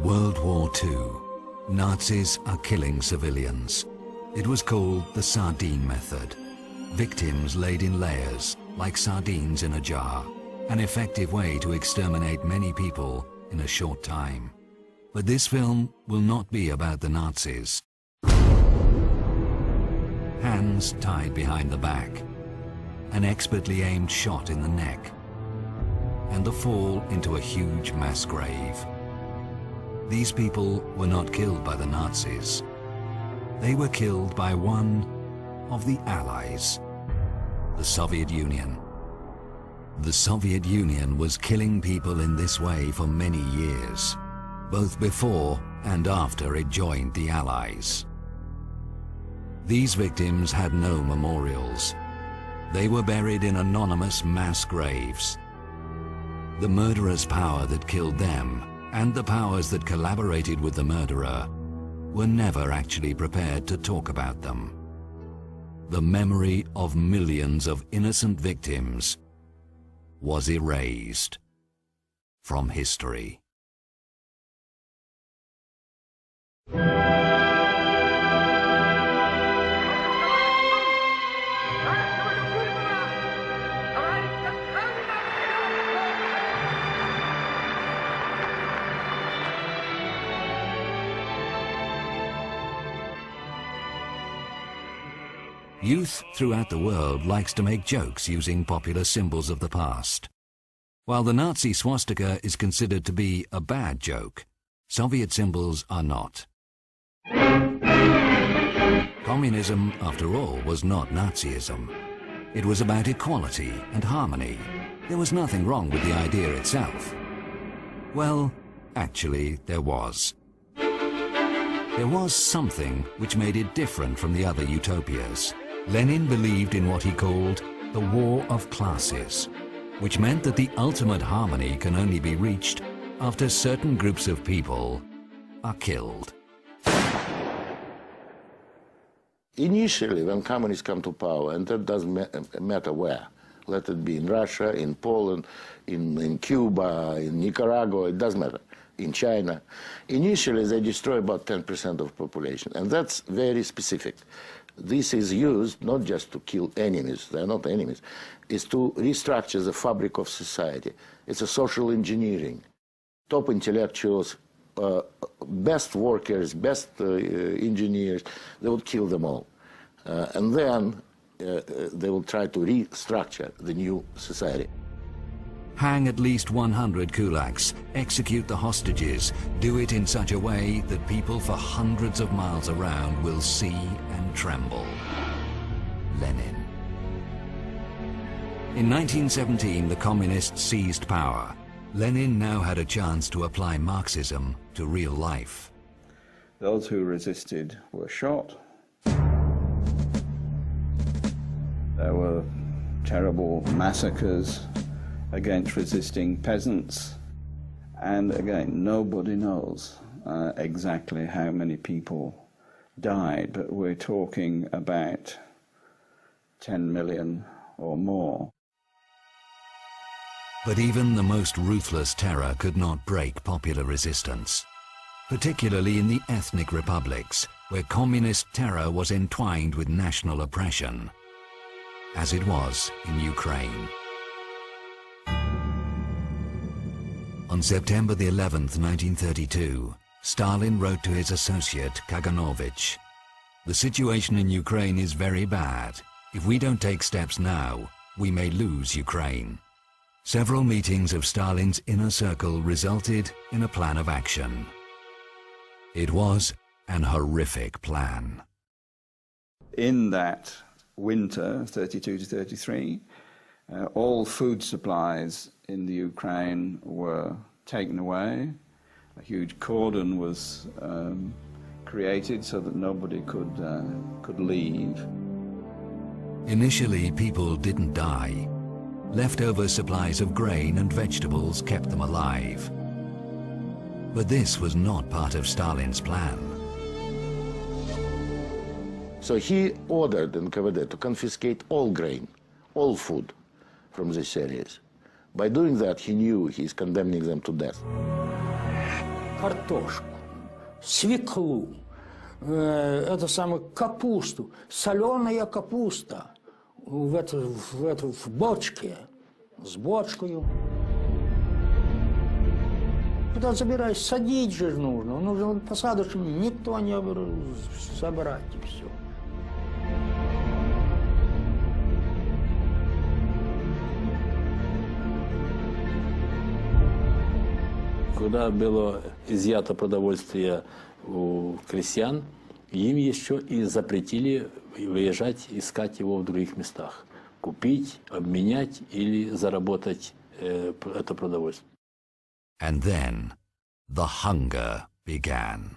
World War II, Nazis are killing civilians. It was called the sardine method. Victims laid in layers, like sardines in a jar, an effective way to exterminate many people in a short time. But this film will not be about the Nazis. Hands tied behind the back, an expertly aimed shot in the neck, and the fall into a huge mass grave. These people were not killed by the Nazis. They were killed by one of the Allies, the Soviet Union. The Soviet Union was killing people in this way for many years, both before and after it joined the Allies. These victims had no memorials. They were buried in anonymous mass graves. The murderous power that killed them and the powers that collaborated with the murderer were never actually prepared to talk about them. The memory of millions of innocent victims was erased from history. Youth throughout the world likes to make jokes using popular symbols of the past. While the Nazi swastika is considered to be a bad joke, Soviet symbols are not. Communism, after all, was not Nazism. It was about equality and harmony. There was nothing wrong with the idea itself. Well, actually, there was. There was something which made it different from the other utopias. Lenin believed in what he called the war of classes, which meant that the ultimate harmony can only be reached after certain groups of people are killed. Initially, when communists come to power, and that doesn't matter where, let it be in Russia, in Poland, in Cuba, in Nicaragua, it doesn't matter, in China, initially they destroy about 10% of the population, and that's very specific. This is used not just to kill enemies, they're not enemies, it's to restructure the fabric of society. It's a social engineering. Top intellectuals, best workers, best engineers, they would kill them all. And then they will try to restructure the new society. Hang at least 100 kulaks, execute the hostages, do it in such a way that people for hundreds of miles around will see and tremble. Lenin. In 1917, the communists seized power. Lenin now had a chance to apply Marxism to real life. Those who resisted were shot. There were terrible massacres against resisting peasants, and again, nobody knows exactly how many people died, but we're talking about 10 million or more. But even the most ruthless terror could not break popular resistance, particularly in the ethnic republics, where communist terror was entwined with national oppression, as it was in Ukraine. On September the 11th, 1932, Stalin wrote to his associate, Kaganovich, "The situation in Ukraine is very bad. If we don't take steps now, we may lose Ukraine." Several meetings of Stalin's inner circle resulted in a plan of action. It was an horrific plan. In that winter, 32 to 33, all food supplies in the Ukraine were taken away. A huge cordon was created so that nobody could leave. Initially, people didn't die. Leftover supplies of grain and vegetables kept them alive. But this was not part of Stalin's plan. So he ordered NKVD to confiscate all grain, all food from these areas. By doing that, he knew he's condemning them to death. картошку, свеклу, это самое, капусту, соленая капуста в бочке, с бочкой. Куда забираешь, садить же нужно. Нужно посадочку, никто не собрать, и все. Когда было изъято продовольствие у крестьян, им еще и запретили выезжать, искать его в других местах. Купить, обменять или заработать это продовольствие. And then the hunger began.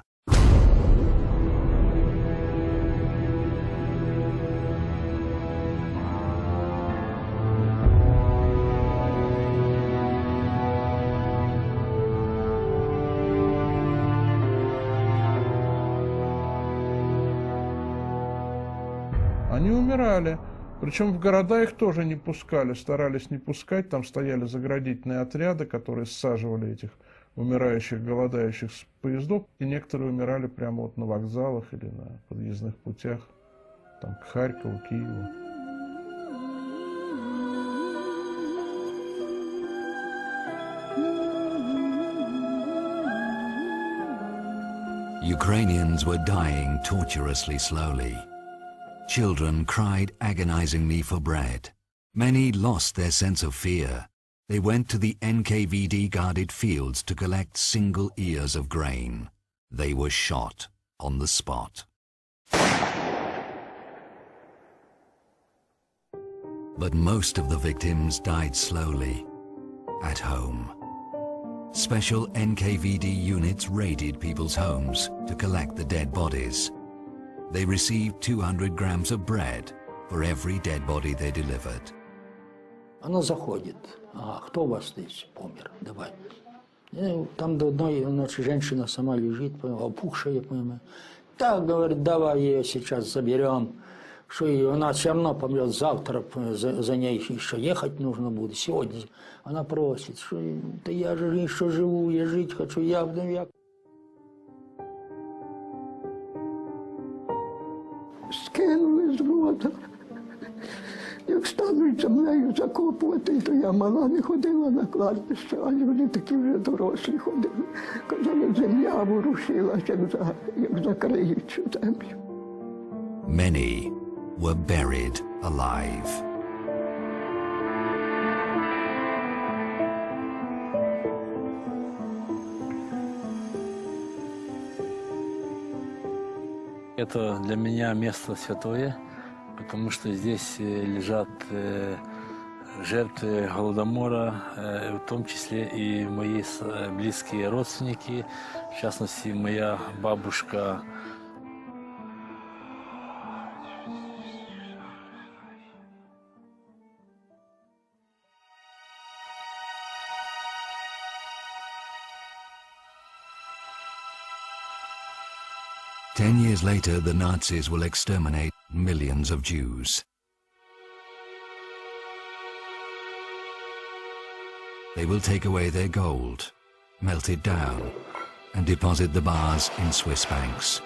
Они умирали. Причем в города их тоже не пускали, старались не пускать. Там стояли заградительные отряды, которые саживали этих умирающих, голодающих с поездов. И некоторые умирали прямо вот на вокзалах или на подъездных путях, там, к Харькову, Киеву. Ukrainians were dying torturously slowly. Children cried agonizingly for bread. Many lost their sense of fear. They went to the NKVD-guarded fields to collect single ears of grain. They were shot on the spot. But most of the victims died slowly, at home. Special NKVD units raided people's homes to collect the dead bodies. They received 200 grams of bread for every dead body they delivered. Она заходит. А кто у вас здесь помер? Давай. И там до одной ночи женщина сама лежит, опухшая, понимаешь. Так, говорит, давай ее сейчас заберем. Что она все равно помрет завтра, за ней еще ехать нужно будет. Сегодня она просит, что да я же еще живу, я жить хочу, я. Скинули з вода. Як стануть землею закопувати, то я мала не ходила на кладбище, а люди такі вже дорослі ходили. Казали, земля ворушилася, як закриють цю землю. Many were buried alive. Это для меня место святое, потому что здесь лежат жертвы Голодомора, в том числе и мои близкие родственники, в частности, моя бабушка. Ten years later, the Nazis will exterminate millions of Jews. They will take away their gold, melt it down, and deposit the bars in Swiss banks.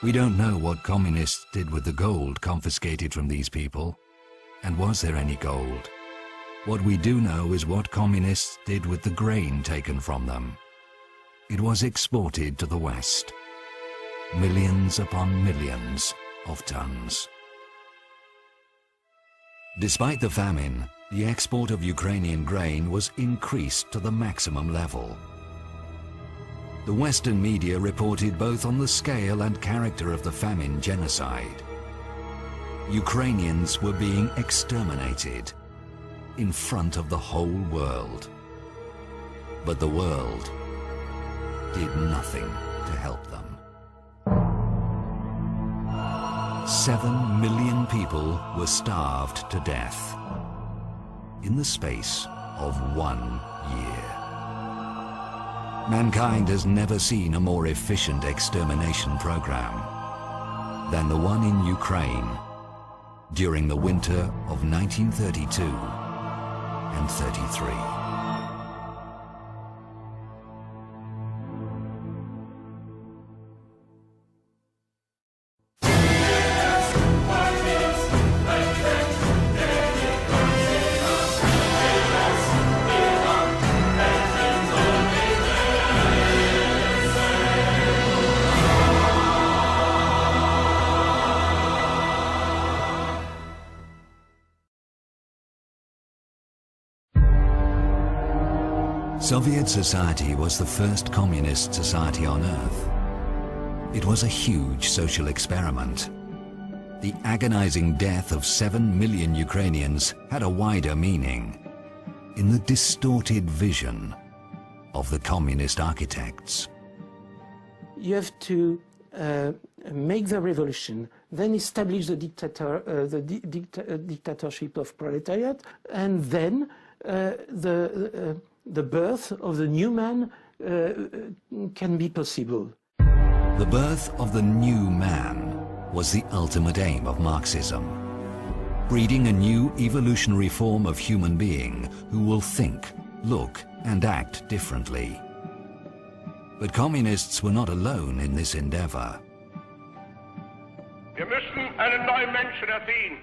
We don't know what communists did with the gold confiscated from these people, and was there any gold? What we do know is what communists did with the grain taken from them. It was exported to the West. Millions upon millions of tons. Despite the famine, the export of Ukrainian grain was increased to the maximum level. The Western media reported both on the scale and character of the famine genocide. Ukrainians were being exterminated in front of the whole world. But the world did nothing to help them. 7 million people were starved to death in the space of 1 year. Mankind has never seen a more efficient extermination program than the one in Ukraine during the winter of 1932 and 33. Soviet society was the first communist society on Earth. It was a huge social experiment. The agonizing death of 7 million Ukrainians had a wider meaning, in the distorted vision of the communist architects. You have to make the revolution, then establish the dictatorship of proletariat, and then the birth of the new man can be possible. The birth of the new man was the ultimate aim of Marxism, breeding a new evolutionary form of human being who will think, look, and act differently. But communists were not alone in this endeavor. Wir müssen einen neuen Menschen erziehen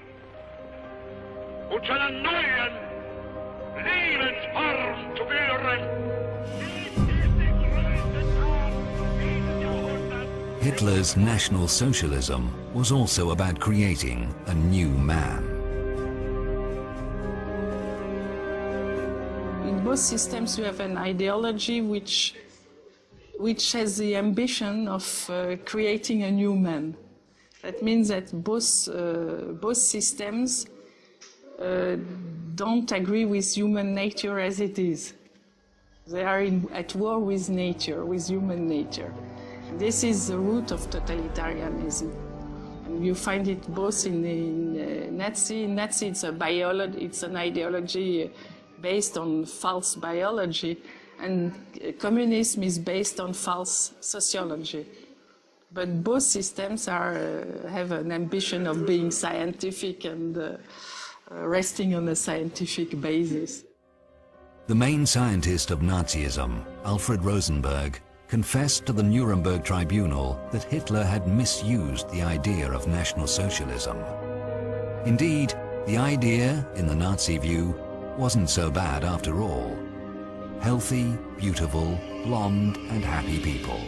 und zu einer neuen Lebensform zu führen. Hitler's National Socialism was also about creating a new man. In both systems you have an ideology which has the ambition of creating a new man. That means that both systems don't agree with human nature as it is. They are at war with nature, with human nature. This is the root of totalitarianism. You find it both in Nazi. In Nazi, it's an ideology based on false biology, and communism is based on false sociology. But both systems have an ambition of being scientific and resting on a scientific basis. The main scientist of Nazism, Alfred Rosenberg, confessed to the Nuremberg Tribunal that Hitler had misused the idea of National Socialism. Indeed, the idea, in the Nazi view, wasn't so bad after all. Healthy, beautiful, blonde, and happy people.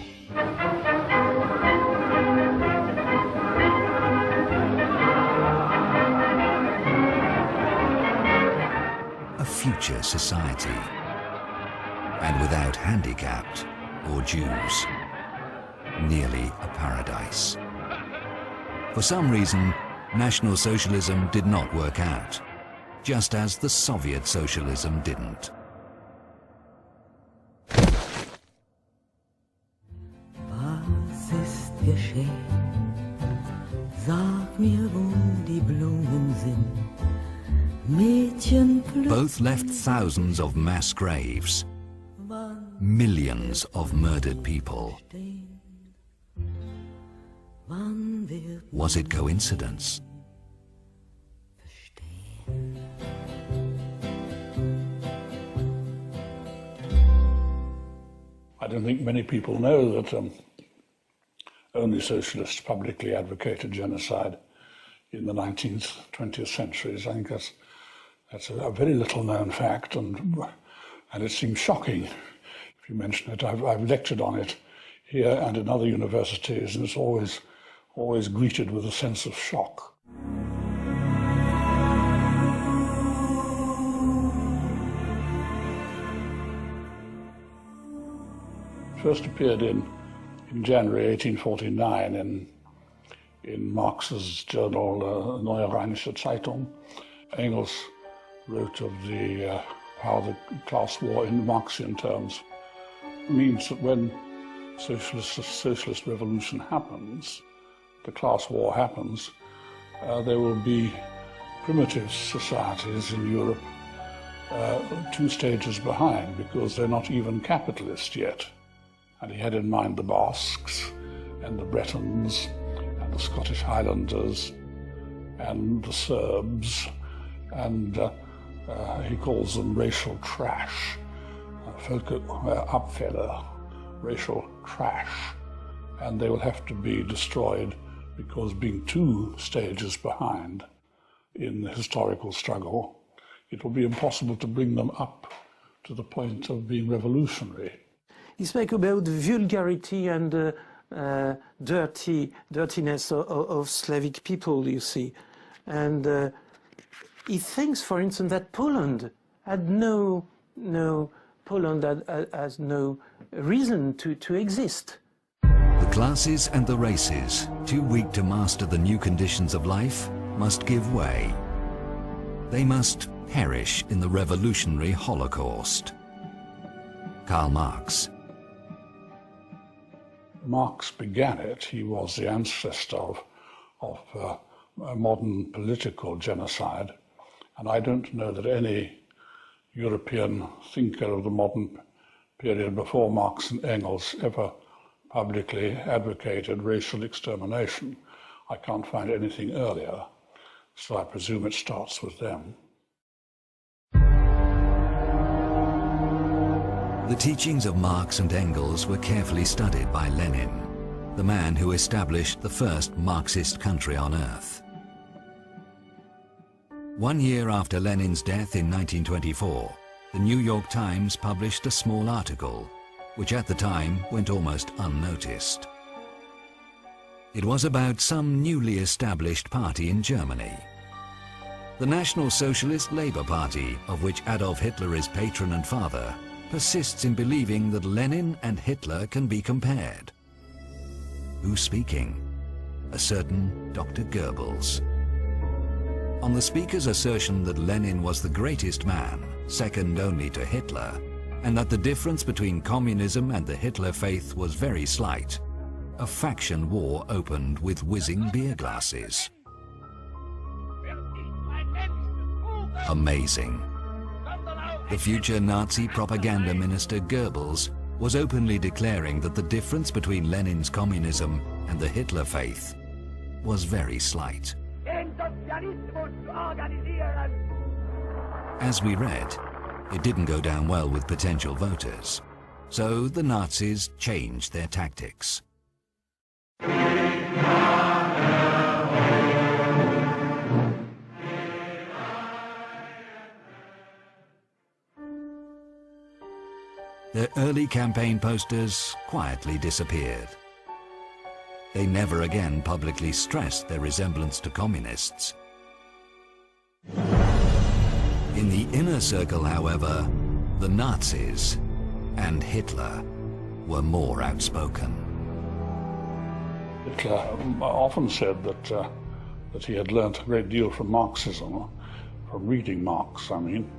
A future society, and without handicapped or Jews, nearly a paradise. For some reason, National Socialism did not work out, just as the Soviet socialism didn't. Was ist geschehen? Sag mir, wo die Blumen sind. Mädchen plötzlich. Both left thousands of mass graves, millions of murdered people. Was it coincidence? I don't think many people know that only socialists publicly advocated genocide in the 19th, 20th centuries. I think that's a very little known fact, and it seems shocking if you mention it. I've lectured on it here and in other universities, and it's always greeted with a sense of shock. First appeared in January 1849 in Marx's journal Neue Rheinische Zeitung. Engels wrote of how the class war in Marxian terms means that when socialist revolution happens, the class war happens, there will be primitive societies in Europe 2 stages behind, because they're not even capitalist yet. And he had in mind the Basques and the Bretons and the Scottish Highlanders and the Serbs, and he calls them racial trash, Völkerabfälle, racial trash, and they will have to be destroyed, because being 2 stages behind in the historical struggle, it will be impossible to bring them up to the point of being revolutionary. He spoke about the vulgarity and dirtiness of Slavic people, you see. And he thinks, for instance, that Poland had no Poland has no reason to exist. The classes and the races, too weak to master the new conditions of life, must give way. They must perish in the revolutionary Holocaust. Karl Marx. Marx began it. He was the ancestor of modern political genocide. And I don't know that any European thinker of the modern period before Marx and Engels ever publicly advocated racial extermination. I can't find anything earlier, so I presume it starts with them. The teachings of Marx and Engels were carefully studied by Lenin, the man who established the first Marxist country on earth. 1 year after Lenin's death in 1924, the New York Times published a small article, which at the time went almost unnoticed. It was about some newly established party in Germany. The National Socialist Labour Party, of which Adolf Hitler is patron and father, persists in believing that Lenin and Hitler can be compared. Who's speaking? A certain Dr. Goebbels. On the speaker's assertion that Lenin was the greatest man, second only to Hitler, and that the difference between communism and the Hitler faith was very slight, a faction war opened with whizzing beer glasses. Amazing. The future Nazi propaganda minister Goebbels was openly declaring that the difference between Lenin's communism and the Hitler faith was very slight. As we read, it didn't go down well with potential voters, so the Nazis changed their tactics. Their early campaign posters quietly disappeared. They never again publicly stressed their resemblance to communists. In the inner circle, however, the Nazis and Hitler were more outspoken. Hitler often said that he had learnt a great deal from Marxism, from reading Marx, I mean.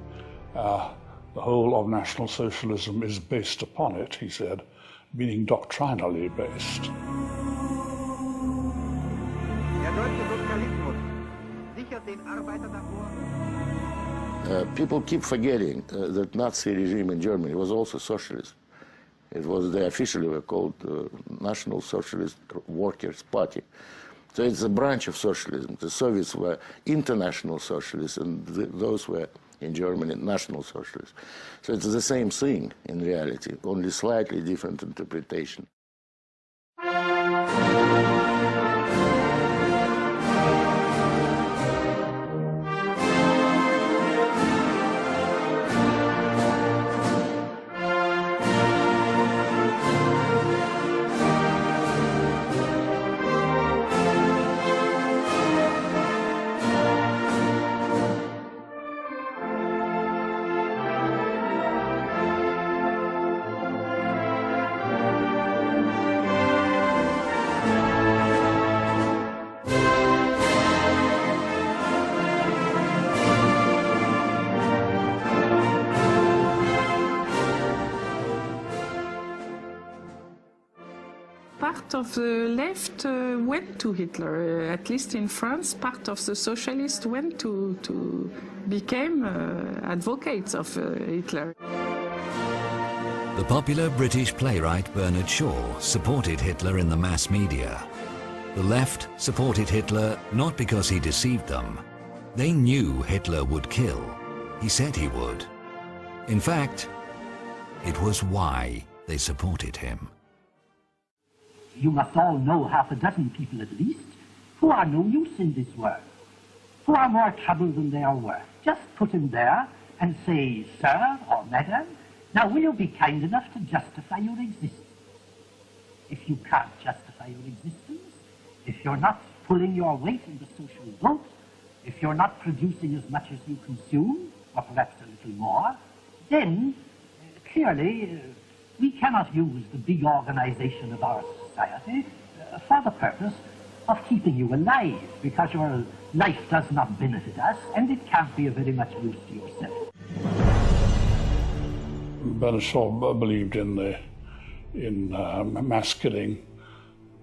The whole of National Socialism is based upon it, he said, meaning doctrinally based. People keep forgetting that Nazi regime in Germany was also socialist. It was, they officially were called National Socialist Workers' Party. So it's a branch of socialism. The Soviets were international socialists, and those were in Germany national socialists. So it's the same thing in reality, only slightly different interpretation. Part of the left went to Hitler, at least in France. Part of the socialists went to became advocates of Hitler. The popular British playwright Bernard Shaw supported Hitler in the mass media. The left supported Hitler not because he deceived them. They knew Hitler would kill. He said he would. In fact, it was why they supported him. You must all know half a dozen people at least who are no use in this world, who are more trouble than they are worth. Just put him there and say, sir or madam, now will you be kind enough to justify your existence? If you can't justify your existence, if you're not pulling your weight in the social vote, if you're not producing as much as you consume, or perhaps a little more, then clearly, we cannot use the big organization of our society for the purpose of keeping you alive, because your life does not benefit us, and it can't be of very much use to yourself. Bernadotte believed in mass killing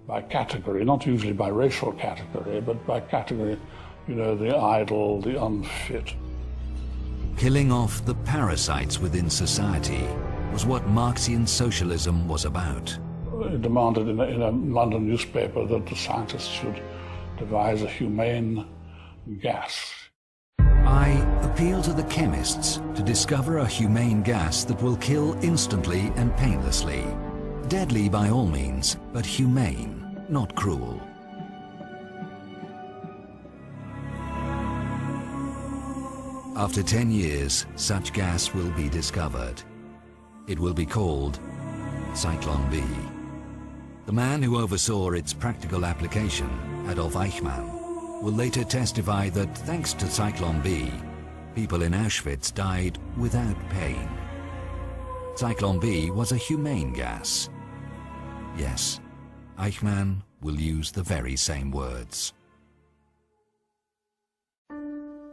by category, not usually by racial category, but by category, you know, the idle, the unfit. Killing off the parasites within society was what Marxian socialism was about. It demanded in a London newspaper that the scientists should devise a humane gas. I appeal to the chemists to discover a humane gas that will kill instantly and painlessly. Deadly by all means, but humane, not cruel. After 10 years, such gas will be discovered. It will be called Cyclone B. The man who oversaw its practical application, Adolf Eichmann, will later testify that thanks to Cyclone B, people in Auschwitz died without pain. Cyclone B was a humane gas. Yes, Eichmann will use the very same words.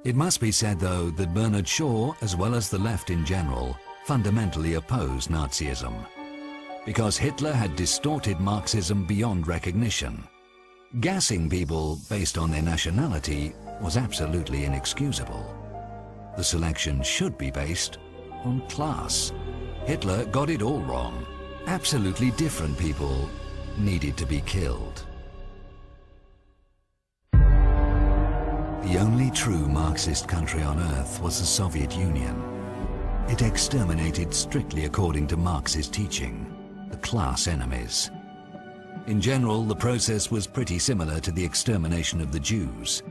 It must be said, though, that Bernard Shaw, as well as the left in general, fundamentally opposed Nazism, because Hitler had distorted Marxism beyond recognition. Gassing people based on their nationality was absolutely inexcusable. The selection should be based on class. Hitler got it all wrong. Absolutely different people needed to be killed. The only true Marxist country on earth was the Soviet Union. It exterminated strictly according to Marxist teaching, the class enemies. In general, the process was pretty similar to the extermination of the Jews.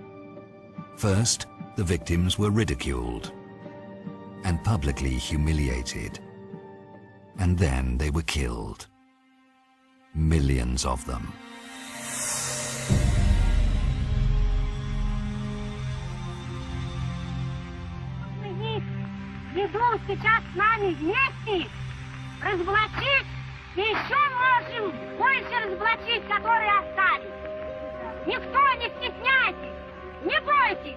First, the victims were ridiculed and publicly humiliated. And then they were killed. Millions of them. Ведут сейчас с нами вместе разоблачить, и еще можем больше разоблачить, которые остались. Никто не стесняйтесь, не бойтесь.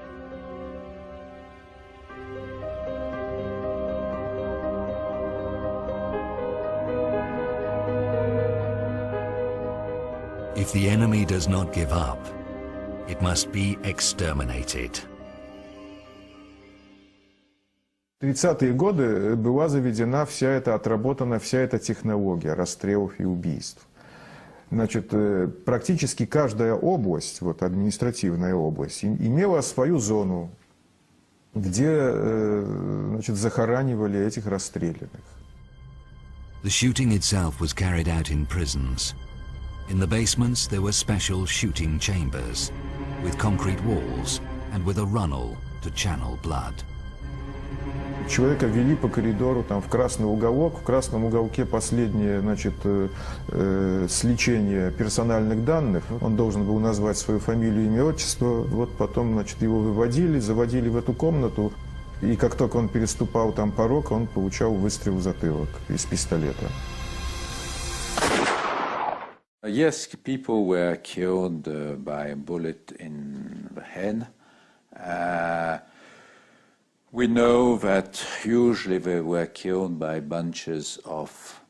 If the enemy does not give up, it must be exterminated. В 30-е годы была заведена отработана вся эта технология расстрелов и убийств. Значит, практически каждая область, административная область, имела свою зону, где, значит, захоранивали этих расстрелянных. The shooting itself was carried out in prisons. In the basements there were special shooting chambers, with concrete walls and with a runnel to channel blood. Человека вели по коридору в красный уголок. В красном уголке последнее, значит, сличение персональных данных. Он должен был назвать свою фамилию, имя, отчество. Потом, значит, его выводили, заводили в эту комнату. И как только он переступал порог, он получал выстрел в затылок из пистолета. Yes, people were killed by a bullet in the head. We know that usually they were killed by bunches of,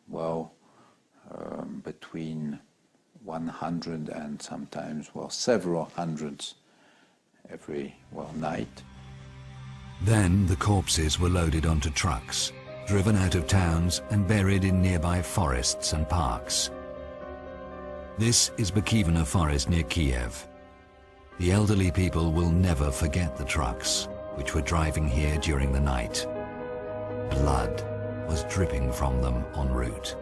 between 100 and sometimes, several hundreds every, night. Then the corpses were loaded onto trucks, driven out of towns and buried in nearby forests and parks. This is Bukivina Forest near Kiev. The elderly people will never forget the trucks, which were driving here during the night. Blood was dripping from them en route.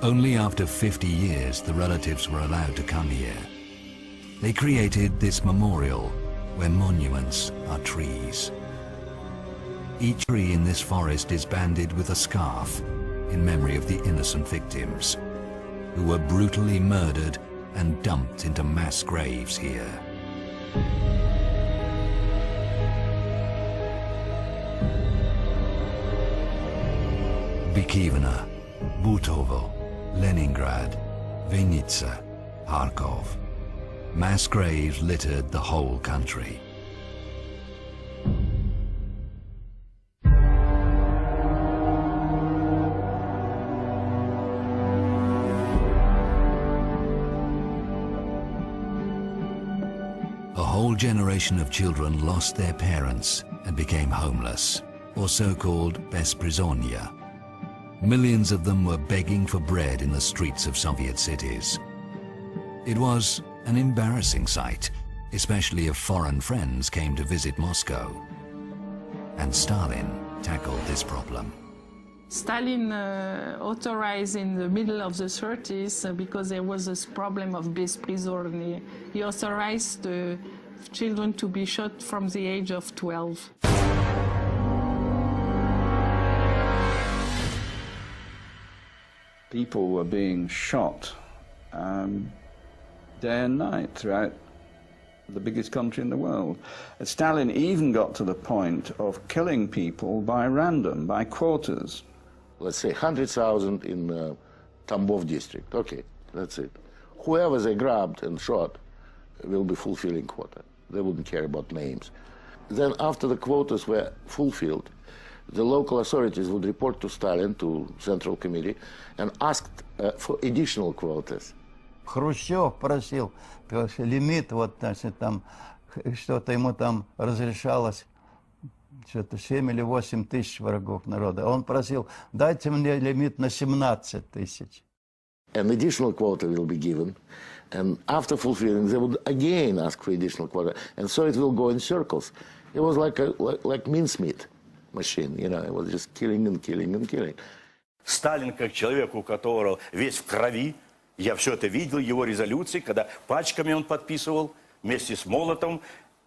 Only after 50 years the relatives were allowed to come here. They created this memorial where monuments are trees. Each tree in this forest is banded with a scarf in memory of the innocent victims who were brutally murdered and dumped into mass graves here. Bikivna, Butovo, Leningrad, Vinnytsia, Kharkov. Mass graves littered the whole country. A whole generation of children lost their parents and became homeless, or so-called besprizonnia. Millions of them were begging for bread in the streets of Soviet cities. It was an embarrassing sight, especially if foreign friends came to visit Moscow. And Stalin tackled this problem. Stalin authorized in the middle of the 30s, because there was this problem of besprizorny, he authorized the children to be shot from the age of 12. People were being shot day and night throughout the biggest country in the world. Stalin even got to the point of killing people by random, by quotas. Let's say 100,000 in Tambov district. Okay, that's it. Whoever they grabbed and shot will be fulfilling quota. They wouldn't care about names. Then after the quotas were fulfilled, the local authorities would report to Stalin, to Central Committee, and asked for additional quotas. Хрущев просил лимит, вот, значит, там что-то ему там разрешалось, что-то 7 или 8 тысяч врагов народа. Он просил, дайте мне лимит на 17 тысяч. An additional quota will be given, and after fulfilling, they would again ask for additional quota, and so it will go in circles. It was like mincemeat machine, you know, it was just killing and killing and killing. Сталин, как человек, у которого весь в крови, я все это видел, его резолюции, когда пачками он подписывал вместе с Молотовым,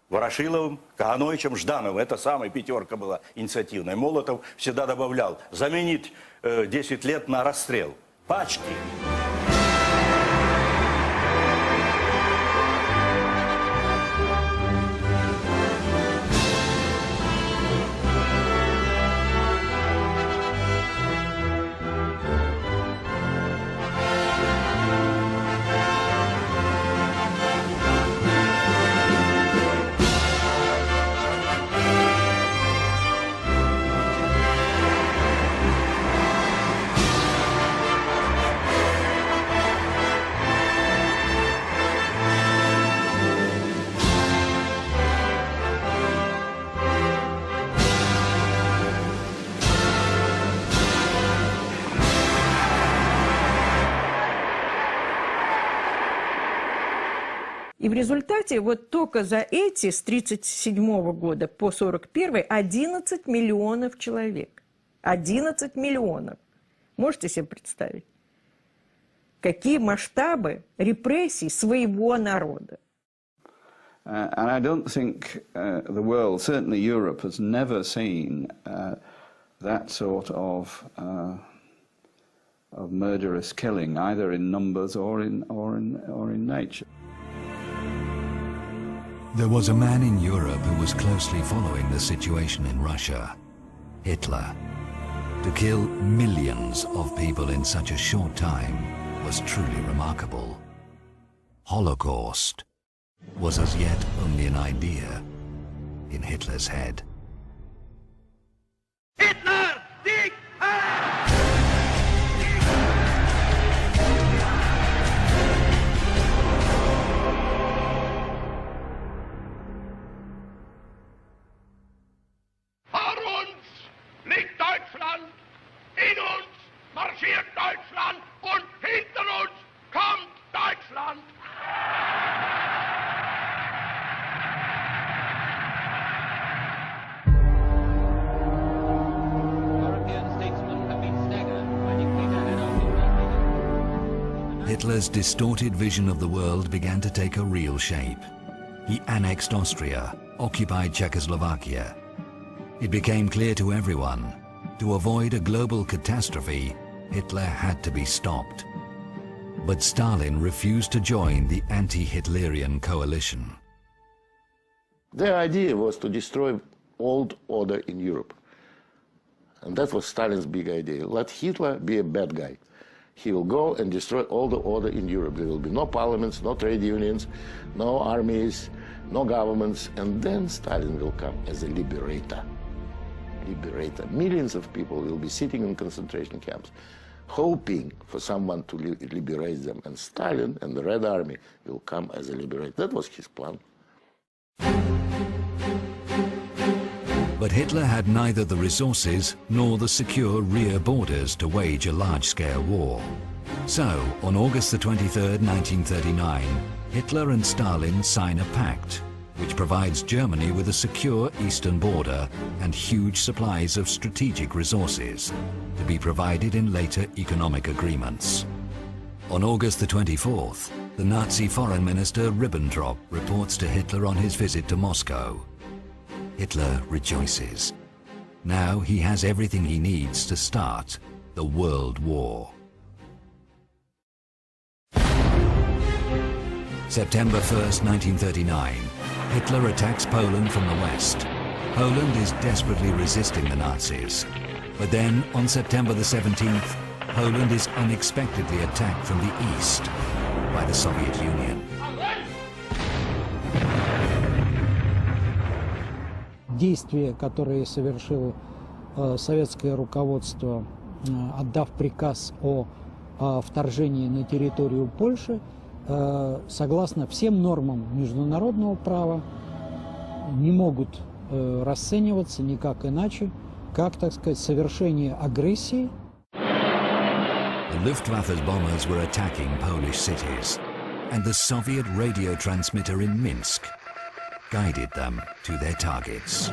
Ворошиловым, Кагановичем, Ждановым. Это самая пятерка была инициативная. Молотов всегда добавлял заменить 10 лет на расстрел. Пачки. И в результате вот только за эти, с 1937 года по 1941, 11 миллионов человек. 11 миллионов. Можете себе представить? Какие масштабы репрессий своего народа? And I don't think the world, certainly Europe, has never seen that sort of murderous killing, either in numbers or in nature. There was a man in Europe who was closely following the situation in Russia, Hitler. To kill millions of people in such a short time was truly remarkable. Holocaust was as yet only an idea in Hitler's head. Hitler, dig! Vor uns liegt Deutschland, in uns marschiert Deutschland und hinter uns kommt Deutschland. Hitler's distorted vision of the world began to take a real shape. He annexed Austria, occupied Czechoslovakia. It became clear to everyone, to avoid a global catastrophe, Hitler had to be stopped. But Stalin refused to join the anti-Hitlerian coalition. Their idea was to destroy old order in Europe. And that was Stalin's big idea. Let Hitler be a bad guy. He will go and destroy all the order in Europe. There will be no parliaments, no trade unions, no armies, no governments, and then Stalin will come as a liberator. Liberator. Millions of people will be sitting in concentration camps, hoping for someone to liberate them, and Stalin and the Red Army will come as a liberator. That was his plan. But Hitler had neither the resources nor the secure rear borders to wage a large-scale war. So, on August the 23rd, 1939, Hitler and Stalin sign a pact which provides Germany with a secure eastern border and huge supplies of strategic resources to be provided in later economic agreements. On August the 24th, the Nazi foreign minister Ribbentrop reports to Hitler on his visit to Moscow. Hitler rejoices. Now he has everything he needs to start the World War. September 1st, 1939, Hitler attacks Poland from the west. Poland is desperately resisting the Nazis. But then, on September the 17th, Poland is unexpectedly attacked from the east by the Soviet Union. Действия, которые совершило советское руководство, отдав приказ о вторжении на территорию Польши, согласно всем нормам международного права, не могут расцениваться никак иначе, как, так сказать, совершение агрессии. The Luftwaffe's bombers were attacking Polish cities, and the Soviet radio transmitter in Minsk guided them to their targets.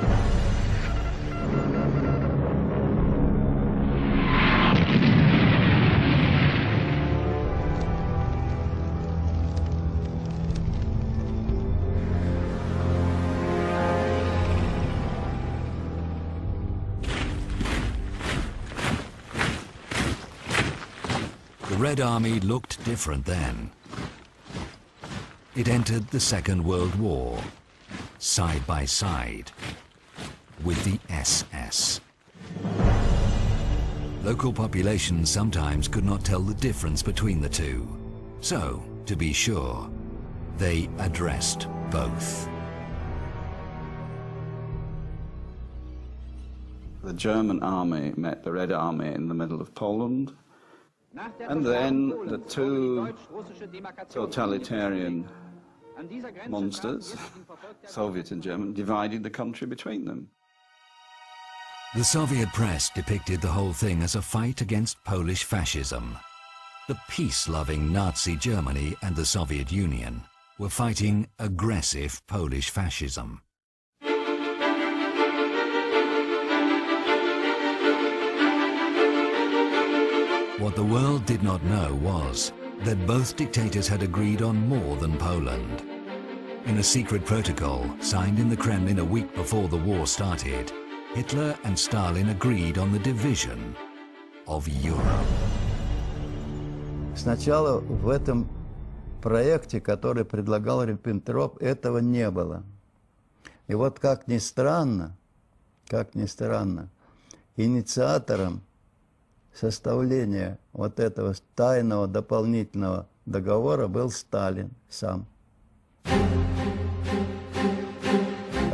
The Red Army looked different then. It entered the Second World War, side by side, with the SS. Local populations sometimes could not tell the difference between the two. So, to be sure, they addressed both. The German army met the Red Army in the middle of Poland, and then the two totalitarian monsters, Soviet and German, divided the country between them. The Soviet press depicted the whole thing as a fight against Polish fascism. The peace-loving Nazi Germany and the Soviet Union were fighting aggressive Polish fascism. What the world did not know was that both dictators had agreed on more than Poland. In a secret protocol signed in the Kremlin a week before the war started, Hitler and Stalin agreed on the division of Europe. Сначала в этом проекте, который предлагал Риббентроп, этого не было. И вот как ни странно, инициатором составления вот этого тайного дополнительного договора был Сталин сам.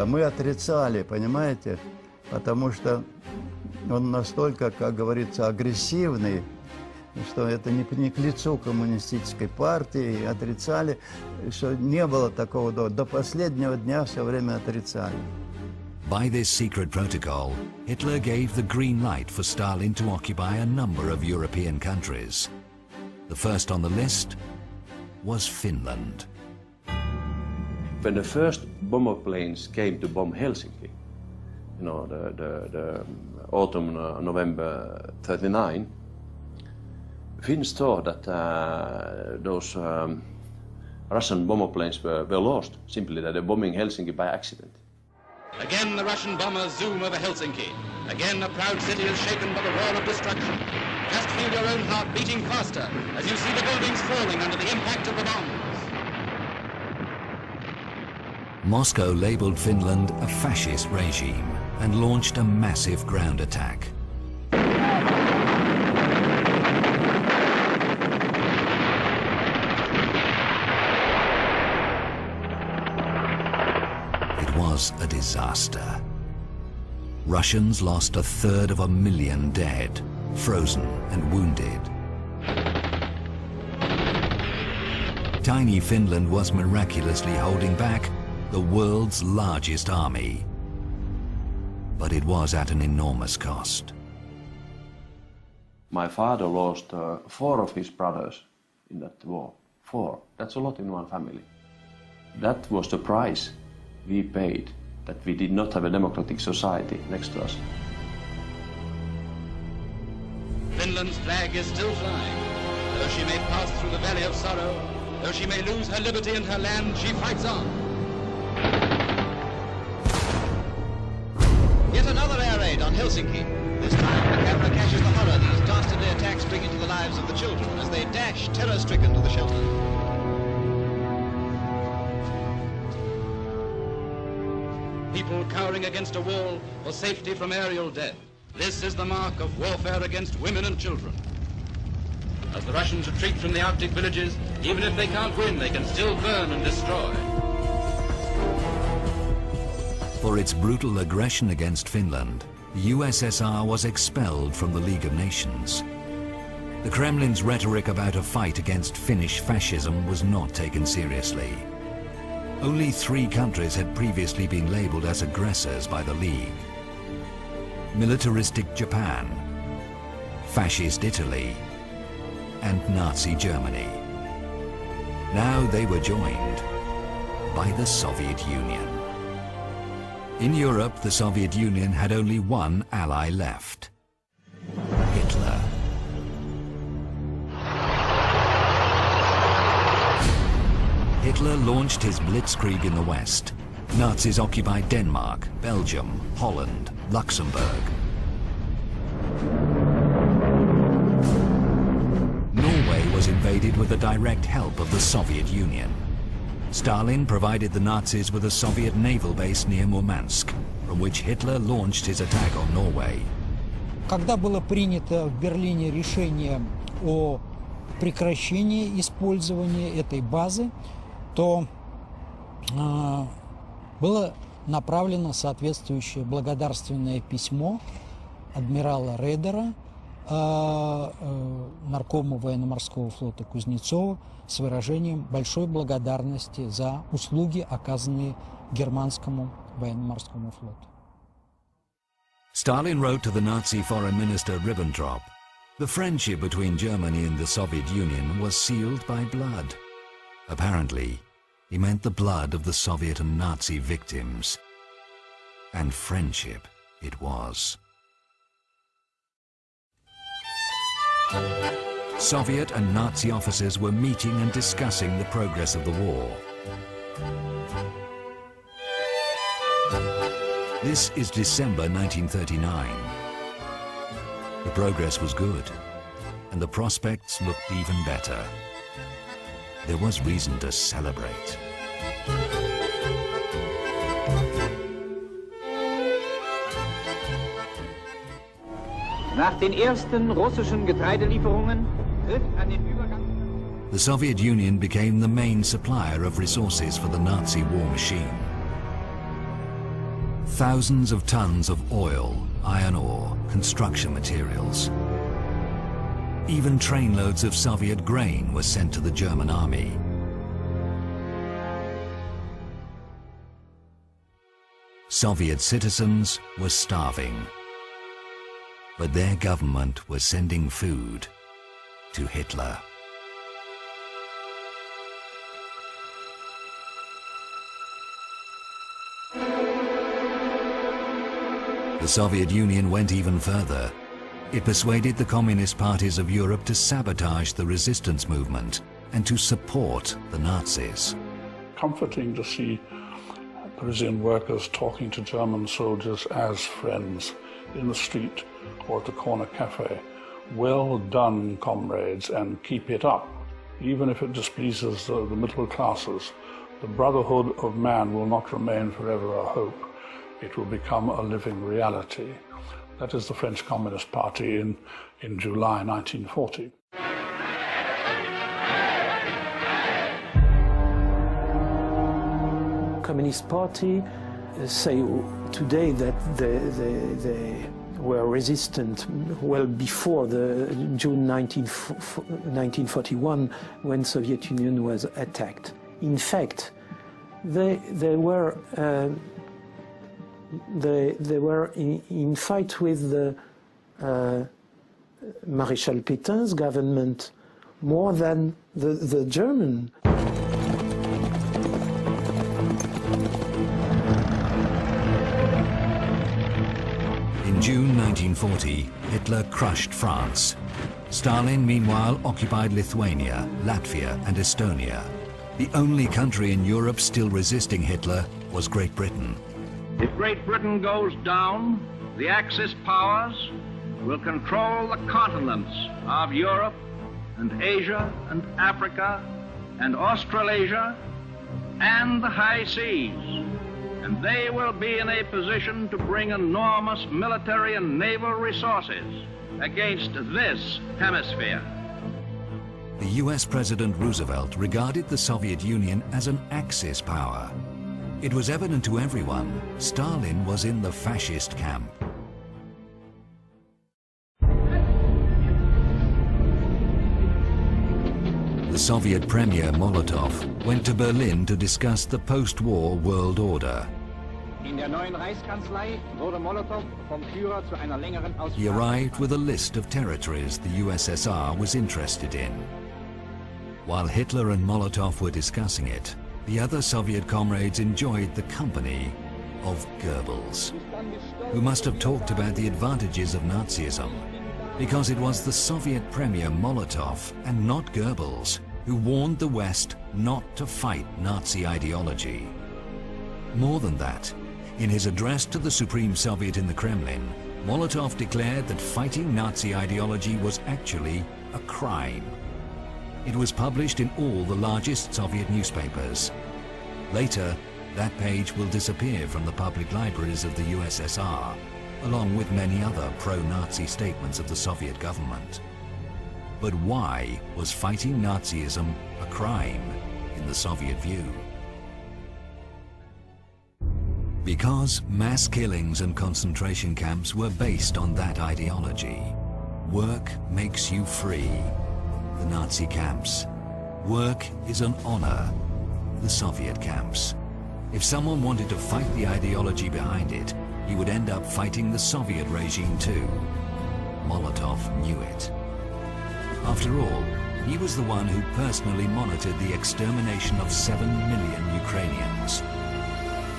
А мы отрицали, понимаете, потому что он настолько, как говорится, агрессивный, что это не к лицу коммунистической партии, и отрицали, что не было такого до последнего дня все время отрицали. By this secret protocol, Hitler gave the green light for Stalin to occupy a number of European countries. The first on the list was Finland. When the first bomber planes came to bomb Helsinki, you know, the autumn, November 39, Finns thought that those Russian bomber planes were lost, simply that they're bombing Helsinki by accident. Again the Russian bombers zoom over Helsinki. Again a proud city is shaken by the roar of destruction. Just feel your own heart beating faster as you see the buildings falling under the impact of the bombs. Moscow labeled Finland a fascist regime and launched a massive ground attack. was a disaster. Russians lost 1/3 dead, frozen and wounded. Tiny Finland was miraculously holding back the world's largest army. But it was at an enormous cost. My father lost 4 of his brothers in that war. 4. That's a lot in one family. That was the price we paid, that we did not have a democratic society next to us. Finland's flag is still flying. Though she may pass through the valley of sorrow, though she may lose her liberty and her land, she fights on. Yet another air raid on Helsinki. This time the camera catches the horror these dastardly attacks bring into the lives of the children as they dash terror-stricken to the shelter. People cowering against a wall for safety from aerial death. This is the mark of warfare against women and children. As the Russians retreat from the Arctic villages, even if they can't win, they can still burn and destroy. For its brutal aggression against Finland, the USSR was expelled from the League of Nations. The Kremlin's rhetoric about a fight against Finnish fascism was not taken seriously. Only 3 countries had previously been labeled as aggressors by the League: militaristic Japan, fascist Italy, and Nazi Germany. Now they were joined by the Soviet Union. In Europe, the Soviet Union had only one ally left: Hitler. Hitler launched his blitzkrieg in the West. Nazis occupied Denmark, Belgium, Holland, Luxembourg. Norway was invaded with the direct help of the Soviet Union. Stalin provided the Nazis with a Soviet naval base near Murmansk, from which Hitler launched his attack on Norway. Когда было принято в Берлине решение о прекращении использования этой базы, то было направлено соответствующее благодарственное письмо адмирала Рейдера, наркому военно-морского флота Кузнецова, с выражением большой благодарности за услуги, оказанные германскому военно-морскому флоту. Stalin wrote to the Nazi foreign minister Ribbentrop, "The friendship between Germany and the Soviet Union was sealed by blood." Apparently, he meant the blood of the Soviet and Nazi victims. And friendship it was. Soviet and Nazi officers were meeting and discussing the progress of the war. This is December 1939. The progress was good, and the prospects looked even better. There was reason to celebrate. Nach den ersten russischen Getreidelieferungen griff an den Übergang. The Soviet Union became the main supplier of resources for the Nazi war machine. Thousands of tons of oil, iron ore, construction materials. Even trainloads of Soviet grain were sent to the German army. Soviet citizens were starving, but their government was sending food to Hitler. The Soviet Union went even further. It persuaded the communist parties of Europe to sabotage the resistance movement and to support the Nazis. Comforting to see Parisian workers talking to German soldiers as friends in the street or at the corner cafe. Well done, comrades, and keep it up. Even if it displeases the middle classes, the brotherhood of man will not remain forever a hope. It will become a living reality. That is the French Communist Party in July 1940. Communist Party say today that they were resistant well before the June 1941, when Soviet Union was attacked. In fact, they were in fight with the Maréchal Pétain's government more than the German. In June 1940, Hitler crushed France. Stalin, meanwhile, occupied Lithuania, Latvia, and Estonia. The only country in Europe still resisting Hitler was Great Britain. If Great Britain goes down, the Axis powers will control the continents of Europe and Asia and Africa and Australasia and the high seas. And they will be in a position to bring enormous military and naval resources against this hemisphere. The US President Roosevelt regarded the Soviet Union as an Axis power. It was evident to everyone Stalin was in the fascist camp. The Soviet Premier Molotov went to Berlin to discuss the post-war world order. He arrived with a list of territories the USSR was interested in. While Hitler and Molotov were discussing it, the other Soviet comrades enjoyed the company of Goebbels, who must have talked about the advantages of Nazism, because it was the Soviet Premier Molotov and not Goebbels who warned the West not to fight Nazi ideology. More than that, in his address to the Supreme Soviet in the Kremlin, Molotov declared that fighting Nazi ideology was actually a crime. It was published in all the largest Soviet newspapers. Later, that page will disappear from the public libraries of the USSR, along with many other pro-Nazi statements of the Soviet government. But why was fighting Nazism a crime in the Soviet view? Because mass killings and concentration camps were based on that ideology. Work makes you free, the Nazi camps. Work is an honor, the Soviet camps. If someone wanted to fight the ideology behind it, he would end up fighting the Soviet regime too. Molotov knew it. After all, he was the one who personally monitored the extermination of 7 million Ukrainians.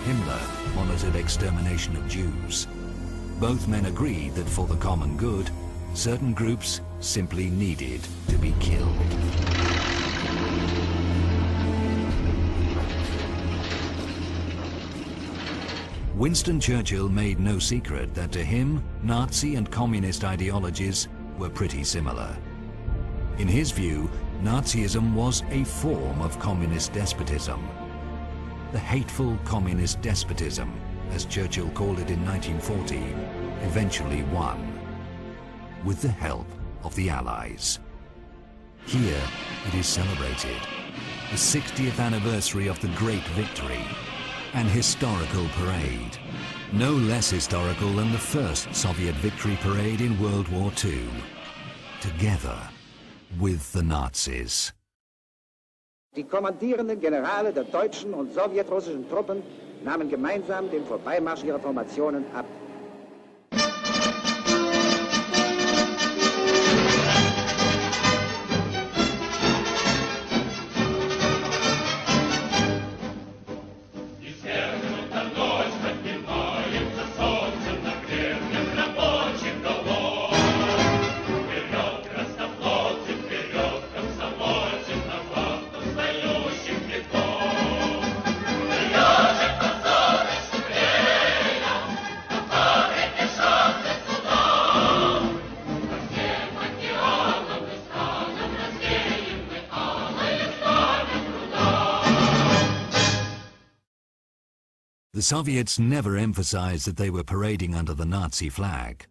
Himmler monitored extermination of Jews. Both men agreed that for the common good, certain groups simply needed to be killed. Winston Churchill made no secret that to him, Nazi and communist ideologies were pretty similar. In his view, Nazism was a form of communist despotism. The hateful communist despotism, as Churchill called it in 1940, eventually won, with the help of the Allies. Here it is celebrated, the 60th anniversary of the Great Victory, an historical parade, no less historical than the first Soviet victory parade in World War II, together with the Nazis. Die kommandierenden Generale der deutschen und sowjetrussischen Truppen nahmen gemeinsam den Vorbeimarsch ihrer Formationen ab. The Soviets never emphasized that they were parading under the Nazi flag.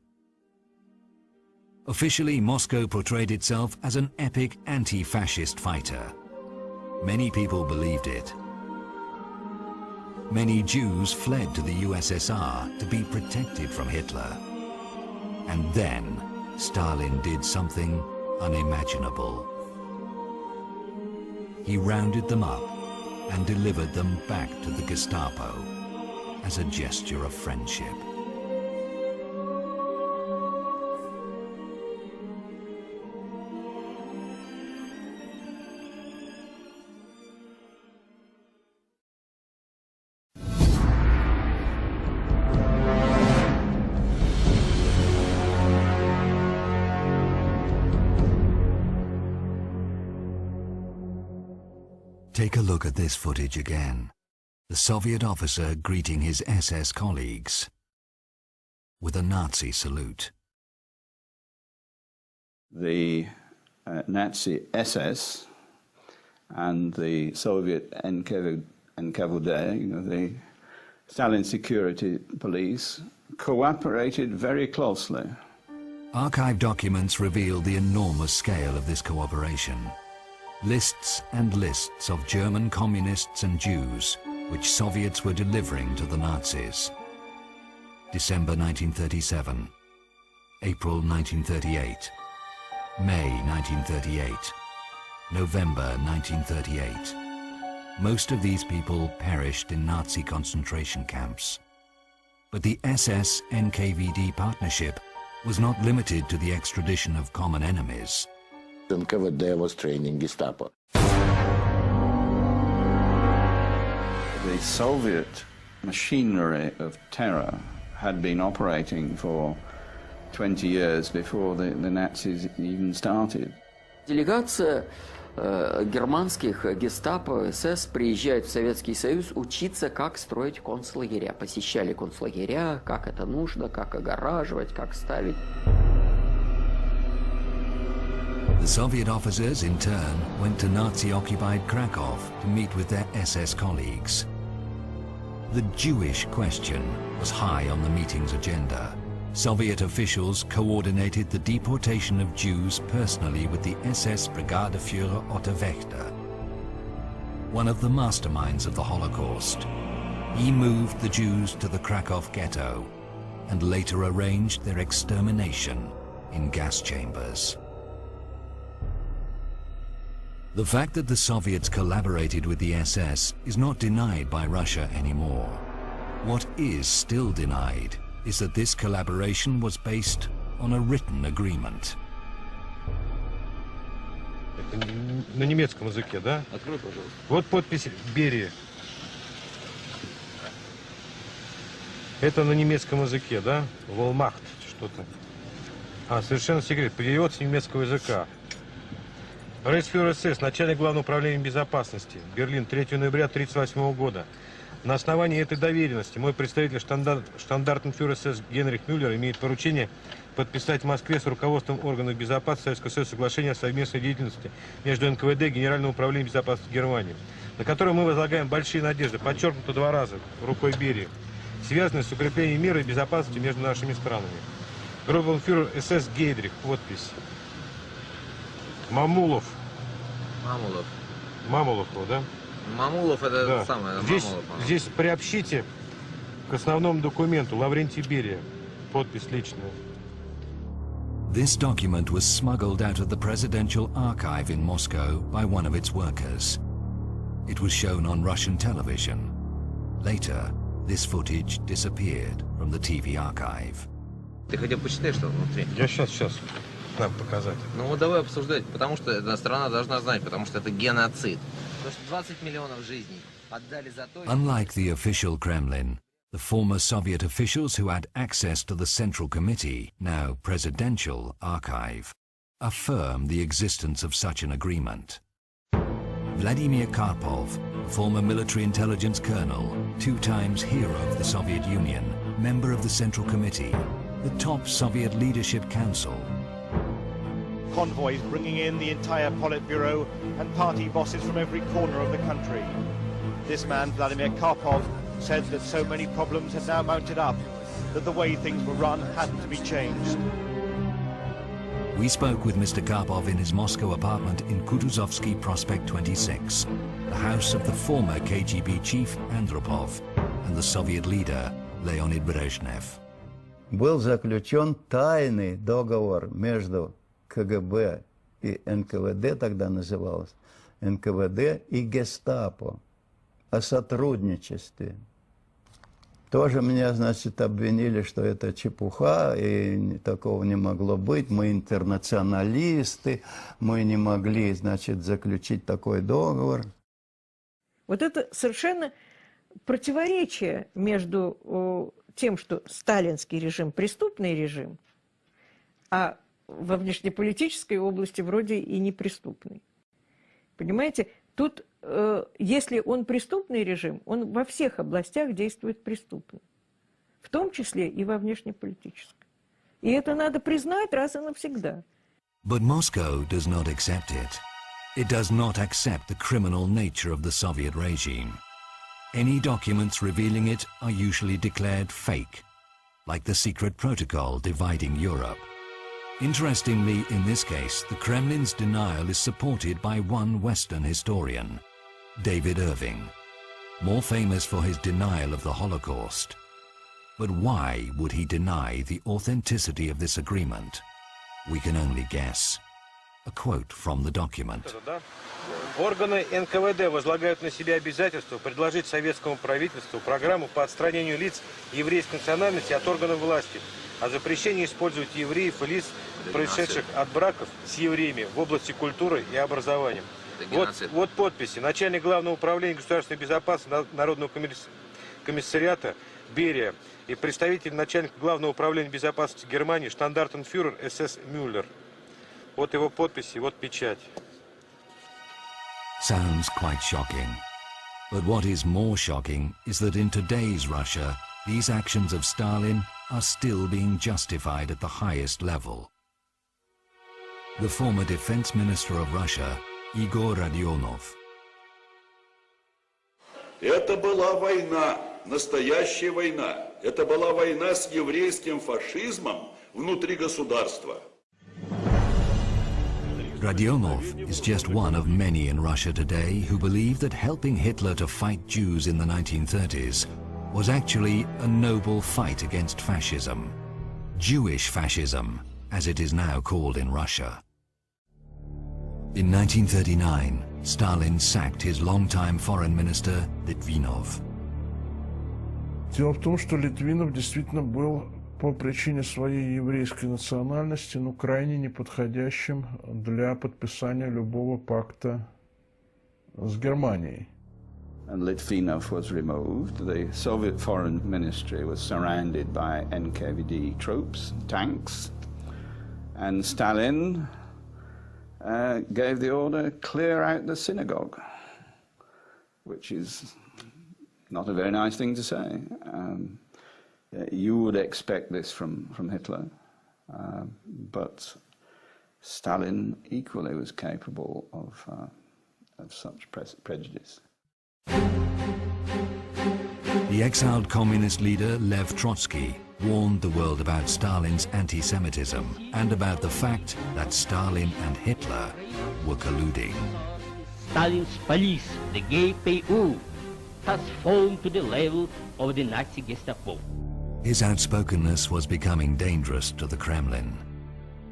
Officially, Moscow portrayed itself as an epic anti-fascist fighter. Many people believed it. Many Jews fled to the USSR to be protected from Hitler. And then Stalin did something unimaginable. He rounded them up and delivered them back to the Gestapo as a gesture of friendship. Take a look at this footage again. The Soviet officer greeting his SS colleagues with a Nazi salute. The Nazi SS and the Soviet NKVD, the Stalin security police, cooperated very closely. Archive documents reveal the enormous scale of this cooperation. Lists and lists of German communists and Jews which Soviets were delivering to the Nazis. December 1937, April 1938, May 1938, November 1938. Most of these people perished in Nazi concentration camps. But the SS-NKVD partnership was not limited to the extradition of common enemies. NKVD was training Gestapo. The Soviet machinery of terror had been operating for 20 years before the Nazis even started. Делегация германских гестапо, СС приезжает в Советский Союз учиться, как строить концлагеря. Посещали концлагеря, как это нужно, как огораживать, как ставить. The Soviet officers, in turn, went to Nazi-occupied Krakow to meet with their SS colleagues. The Jewish question was high on the meeting's agenda. Soviet officials coordinated the deportation of Jews personally with the SS Brigadeführer Otto Wächter, one of the masterminds of the Holocaust. He moved the Jews to the Krakow ghetto and later arranged their extermination in gas chambers. The fact that the Soviets collaborated with the SS is not denied by Russia anymore. What is still denied is that this collaboration was based on a written agreement. Это на немецком языке, да? Открой, пожалуйста. Вот подпись Берии. Это на немецком языке, да? Волмахт, что-то. Совершенно секрет. Перевод с немецкого языка. Рейхсфюрер СС, начальник Главного управления безопасности, Берлин, 3 ноября 1938 года. На основании этой доверенности мой представитель штандартенфюрер СС Генрих Мюллер имеет поручение подписать в Москве с руководством органов безопасности Советского Союза соглашение о совместной деятельности между НКВД и Генеральным управлением безопасности Германии, на которое мы возлагаем большие надежды, подчеркнуто 2 раза рукой Берии, связанные с укреплением мира и безопасности между нашими странами. Группенфюрер СС Гейдрих, подпись. Мамулов. Мамулов. Мамулов, да? Мамулов это да. Самое. Здесь приобщите к основному документу Лаврентий Берия. Подпись личная. This document was smuggled out of the presidential archive in Moscow by one of its workers. It was shown on Russian television. Later, this footage disappeared from the TV archive. Ты хотя бы почитай, что внутри. Я сейчас. Нам показать. Ну вот давай обсуждать, потому что эта страна должна знать, потому что это геноцид. Потому что 20 миллионов жизней отдали за то... Unlike the official Kremlin, the former Soviet officials who had access to the Central Committee, now Presidential Archive, affirm the existence of such an agreement. Vladimir Karpov, former military intelligence colonel, 2 times hero of the Soviet Union, member of the Central Committee, the top Soviet Leadership Council, convoys bringing in the entire Politburo and party bosses from every corner of the country. This man, Vladimir Karpov, said that so many problems had now mounted up, that the way things were run had to be changed. We spoke with Mr. Karpov in his Moscow apartment in Kutuzovsky Prospect 26, the house of the former KGB chief Andropov. and the Soviet leader, Leonid Brezhnev. Был заключен тайный договор между КГБ и НКВД, тогда называлось НКВД, и Гестапо о сотрудничестве. Тоже меня, значит, обвинили, что это чепуха, и такого не могло быть. Мы интернационалисты, мы не могли, значит, заключить такой договор. Вот это совершенно противоречие между тем, что сталинский режим – преступный режим, а во внешнеполитической области вроде и не преступный. Понимаете, тут, если он преступный режим, он во всех областях действует преступно, в том числе и во внешнеполитической. И это надо признать раз и навсегда. But Moscow does not accept it. It does not accept the criminal nature of the Soviet regime. Any documents revealing it are usually declared fake, like the secret protocol dividing Europe. Interestingly, in this case, the Kremlin's denial is supported by one Western historian, David Irving, more famous for his denial of the Holocaust. But why would he deny the authenticity of this agreement? We can only guess. A quote from the document. Органы НКВД возлагают на себя обязательство предложить советскому правительству программу по отстранению лиц еврейской национальности от органов власти, о запрещении использовать евреев и лиц, происшедших от браков с евреями в области культуры и образования. Вот подписи. Начальник Главного управления государственной безопасности Народного комиссариата Берия и представитель начальника Главного управления безопасности Германии штандартенфюрер СС Мюллер. Вот его подписи, вот печать. Sounds quite shocking. But what is more shocking is that in today's Russia, these actions of Stalin are still being justified at the highest level. The former defense minister of Russia, Igor Rodionov. Это была война, настоящая война. Это была война с еврейским фашизмом внутри государства. Rodionov is just one of many in Russia today who believe that helping Hitler to fight Jews in the 1930s was actually a noble fight against fascism. Jewish fascism, as it is now called in Russia. In 1939, Stalin sacked his longtime foreign minister, Litvinov. Дело в том, что Литвинов действительно был по причине своей еврейской национальности, крайне неподходящим для подписания любого пакта с Германией. And Litvinov was removed. The Soviet Foreign Ministry was surrounded by NKVD troops, tanks, and Stalin gave the order, clear out the synagogue, which is not a very nice thing to say. You would expect this from Hitler, but Stalin equally was capable of such prejudice. The exiled communist leader Lev Trotsky warned the world about Stalin's anti-Semitism and about the fact that Stalin and Hitler were colluding. Stalin's police, the GPU, has fallen to the level of the Nazi Gestapo. His outspokenness was becoming dangerous to the Kremlin.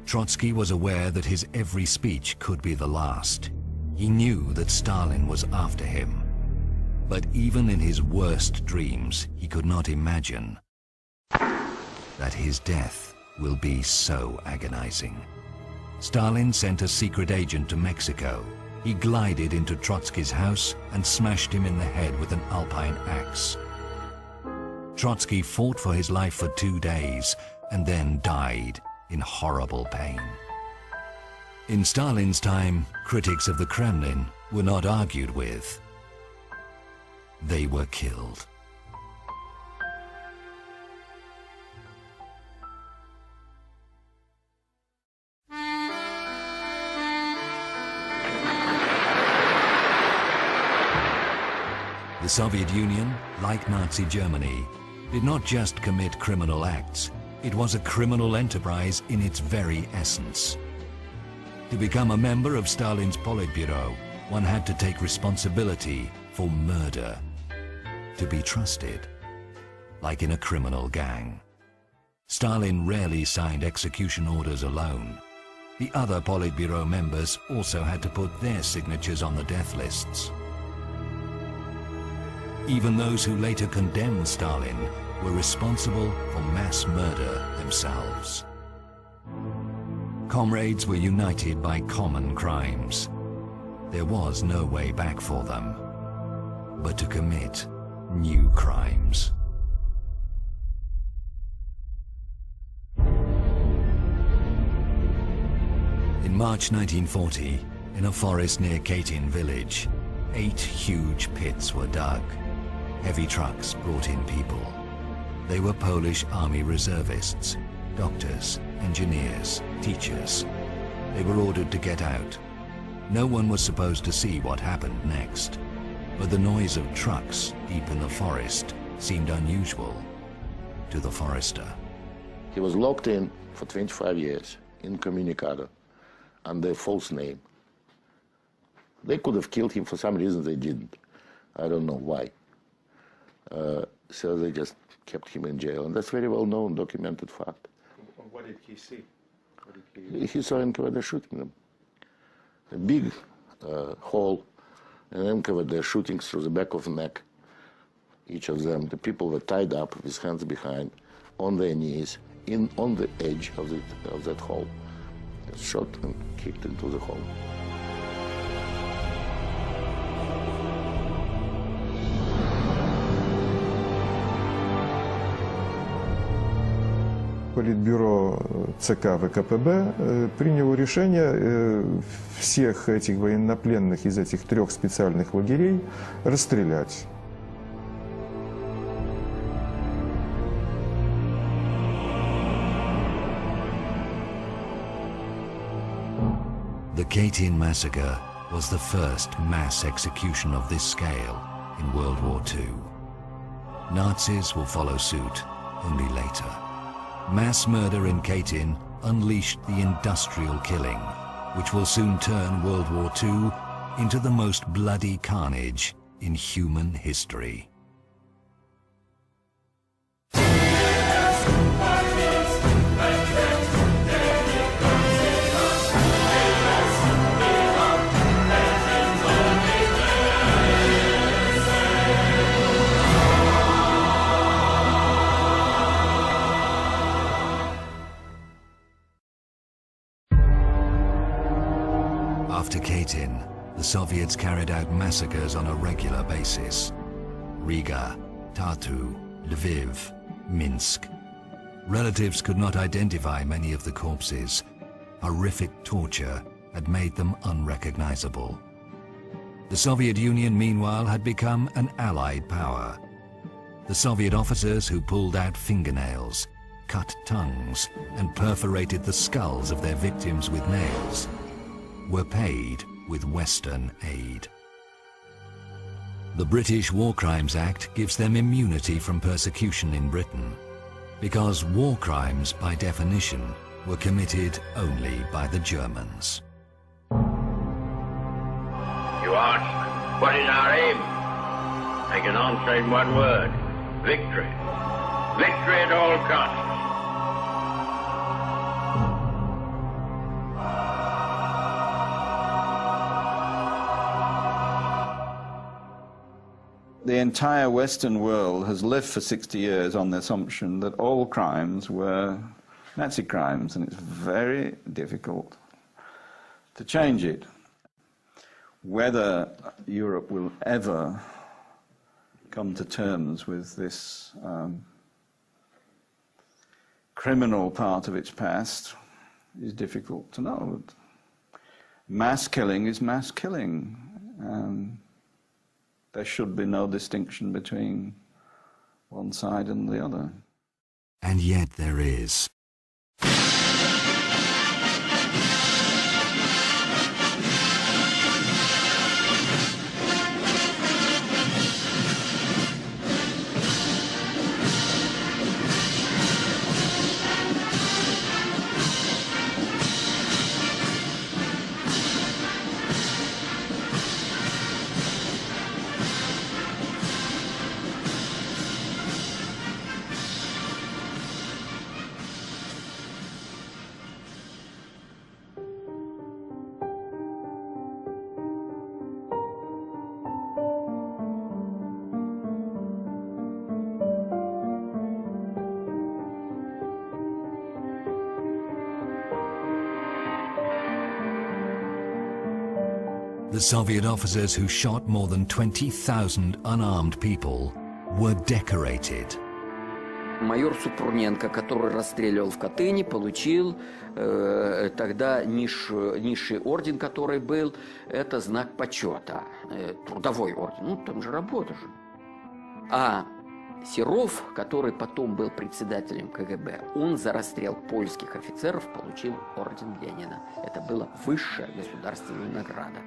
Trotsky was aware that his every speech could be the last. He knew that Stalin was after him. But even in his worst dreams, he could not imagine that his death will be so agonizing. Stalin sent a secret agent to Mexico. He glided into Trotsky's house and smashed him in the head with an alpine axe. Trotsky fought for his life for 2 days and then died in horrible pain. In Stalin's time, critics of the Kremlin were not argued with. They were killed. The Soviet Union, like Nazi Germany, did not just commit criminal acts, it was a criminal enterprise in its very essence. To become a member of Stalin's Politburo, one had to take responsibility for murder. To be trusted like in a criminal gang. Stalin rarely signed execution orders alone. The other Politburo members also had to put their signatures on the death lists. Even those who later condemned Stalin were responsible for mass murder themselves. Comrades were united by common crimes. There was no way back for them, but to commit new crimes. In March 1940, in a forest near Katyn village, 8 huge pits were dug. Heavy trucks brought in people. They were Polish army reservists, doctors, engineers, teachers. They were ordered to get out. No one was supposed to see what happened next, but the noise of trucks deep in the forest seemed unusual to the forester. He was locked in for 25 years, incommunicado, under a false name. They could have killed him. For some reason they didn't. I don't know why. So they just kept him in jail, and that's very well known, documented fact. What did he see? He saw NKVD shooting them. A big hole, and NKVD shooting through the back of the neck. Each of them, the people were tied up with hands behind, on their knees, on the edge of that hole. Shot and kicked into the hole. Политбюро ЦК ВКПБ приняло решение всех этих военнопленных из этих 3 специальных лагерей расстрелять. The Katyn massacre was the first mass execution of this scale in World War II. Nazis will follow suit only later. Mass murder in Katyn unleashed the industrial killing, which will soon turn World War II into the most bloody carnage in human history. After Katyn, the Soviets carried out massacres on a regular basis. Riga, Tartu, Lviv, Minsk. Relatives could not identify many of the corpses. Horrific torture had made them unrecognizable. The Soviet Union, meanwhile, had become an allied power. The Soviet officers who pulled out fingernails, cut tongues, and perforated the skulls of their victims with nails were paid with Western aid. The British War Crimes Act gives them immunity from persecution in Britain, because war crimes, by definition, were committed only by the Germans. You ask, what is our aim? I can answer in one word: victory. Victory at all costs. The entire Western world has lived for 60 years on the assumption that all crimes were Nazi crimes, and it's very difficult to change it. Whether Europe will ever come to terms with this criminal part of its past is difficult to know. Mass killing is mass killing. There should be no distinction between one side and the other. And yet there is. The Soviet officers who shot more than 20,000 unarmed people were decorated. Майор Супруненко, который расстреливал в Катыни, получил тогда низший орден, который был, это знак почета, трудовой орден, ну там же работа же. А Серов, который потом был председателем КГБ, он за расстрел польских офицеров получил орден Ленина. Это была высшая государственная награда.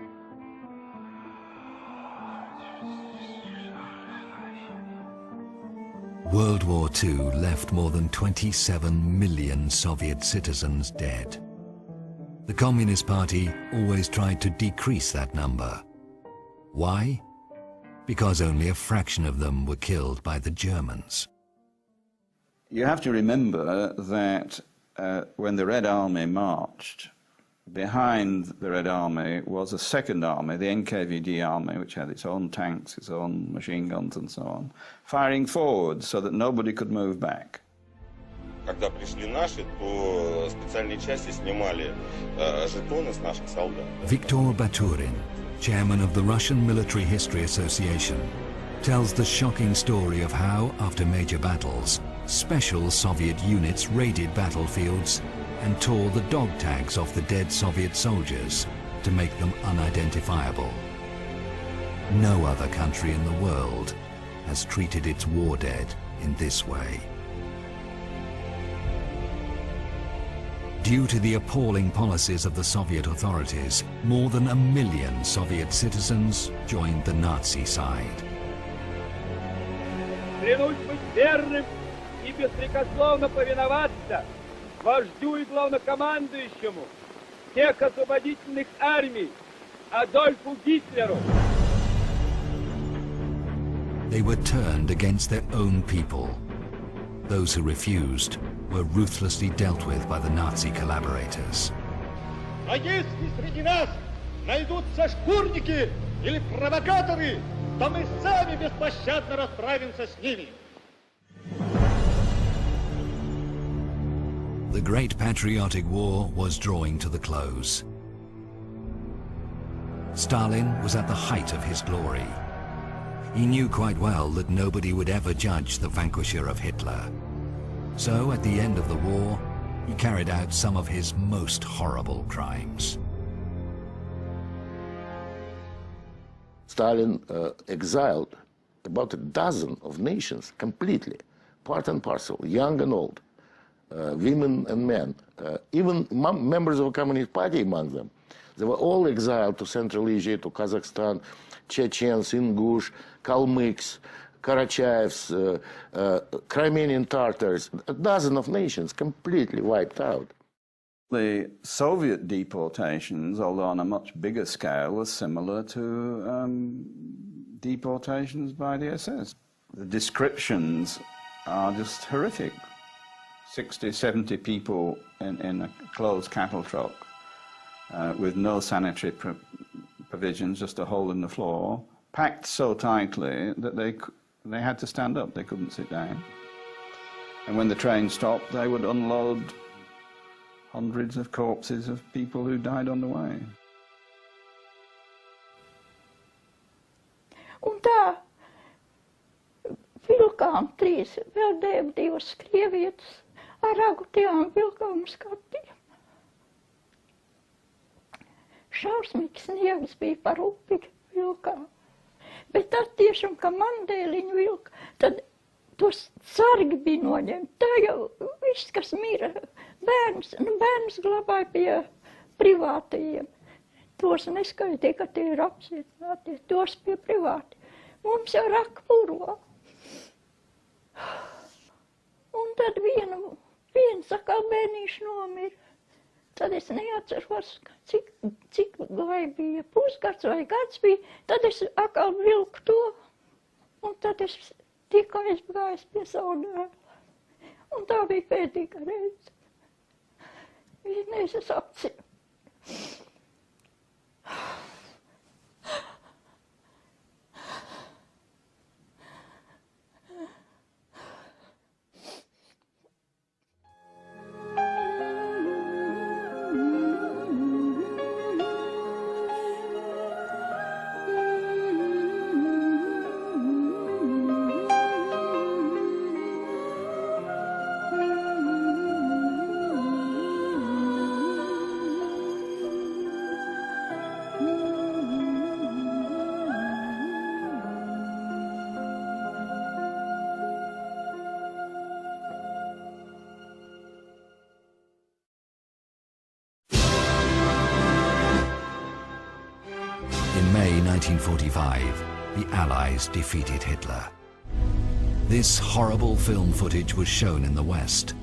World War II left more than 27 million Soviet citizens dead. The Communist Party always tried to decrease that number. Why? Because only a fraction of them were killed by the Germans. You have to remember that when the Red Army marched, behind the Red Army was a second army, the NKVD army, which had its own tanks, its own machine guns and so on, firing forward so that nobody could move back. Когда пришли наши, то специальные части снимали жетоны с наших солдат. Viktor Baturin, chairman of the Russian Military History Association, tells the shocking story of how, after major battles, special Soviet units raided battlefields and tore the dog tags off the dead Soviet soldiers to make them unidentifiable. No other country in the world has treated its war dead in this way. Due to the appalling policies of the Soviet authorities, more than 1 million Soviet citizens joined the Nazi side. Клянусь быть верным и беспрекословно повиноваться вождю и главнокомандующему всех освободительных армий Адольфу Гитлеру. They were turned against their own people. Those who refused were ruthlessly dealt with by the Nazi collaborators. А если среди нас найдутся шкурники или провокаторы, то мы сами беспощадно расправимся с ними. The Great Patriotic War was drawing to the close. Stalin was at the height of his glory. He knew quite well that nobody would ever judge the vanquisher of Hitler. So, at the end of the war, he carried out some of his most horrible crimes. Stalin exiled about a dozen of nations completely, part and parcel, young and old, women and men, even members of the Communist Party among them. They were all exiled to Central Asia, to Kazakhstan, Chechens, Ingush, Kalmyks, Karachayevs, Crimean Tatars, a dozen of nations completely wiped out. The Soviet deportations, although on a much bigger scale, were similar to deportations by the SS. The descriptions are just horrific. 60, 70 people in a closed cattle truck with no sanitary provisions, just a hole in the floor, packed so tightly that they had to stand up, they couldn't sit down. And when the train stopped, they would unload hundreds of corpses of people who died on the way. Un tā vilkām trīs, vēl divas krievietes ar ragutiem vilkām skatiem. Šausmīgs sniegs bija par upi vilkām. Bet tad tiešām, ka mandēliņu vilka, tad tos sargi bija noņemti. Tā jau viss, kas mira, bērns glabāja pie privātajiem. Tos neskaitīja, ka tie ir apcietināti, tos pie privāti. Mums jau raka purvā. Un tad viens atkal bērnīši nomira. Tad es neatceros, cik vai bija pusgads vai gads bija. Tad es atkal vilku to. Un tad es tikko aizgājis pie savu dēlu. Un tā bija pēdīga reize. Vienreiz es apcienu. January 1945, the Allies defeated Hitler. This horrible film footage was shown in the West,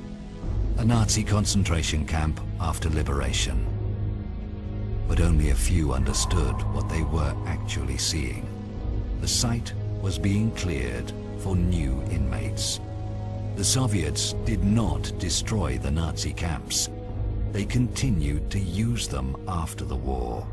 a Nazi concentration camp after liberation. But only a few understood what they were actually seeing. The site was being cleared for new inmates. The Soviets did not destroy the Nazi camps. They continued to use them after the war.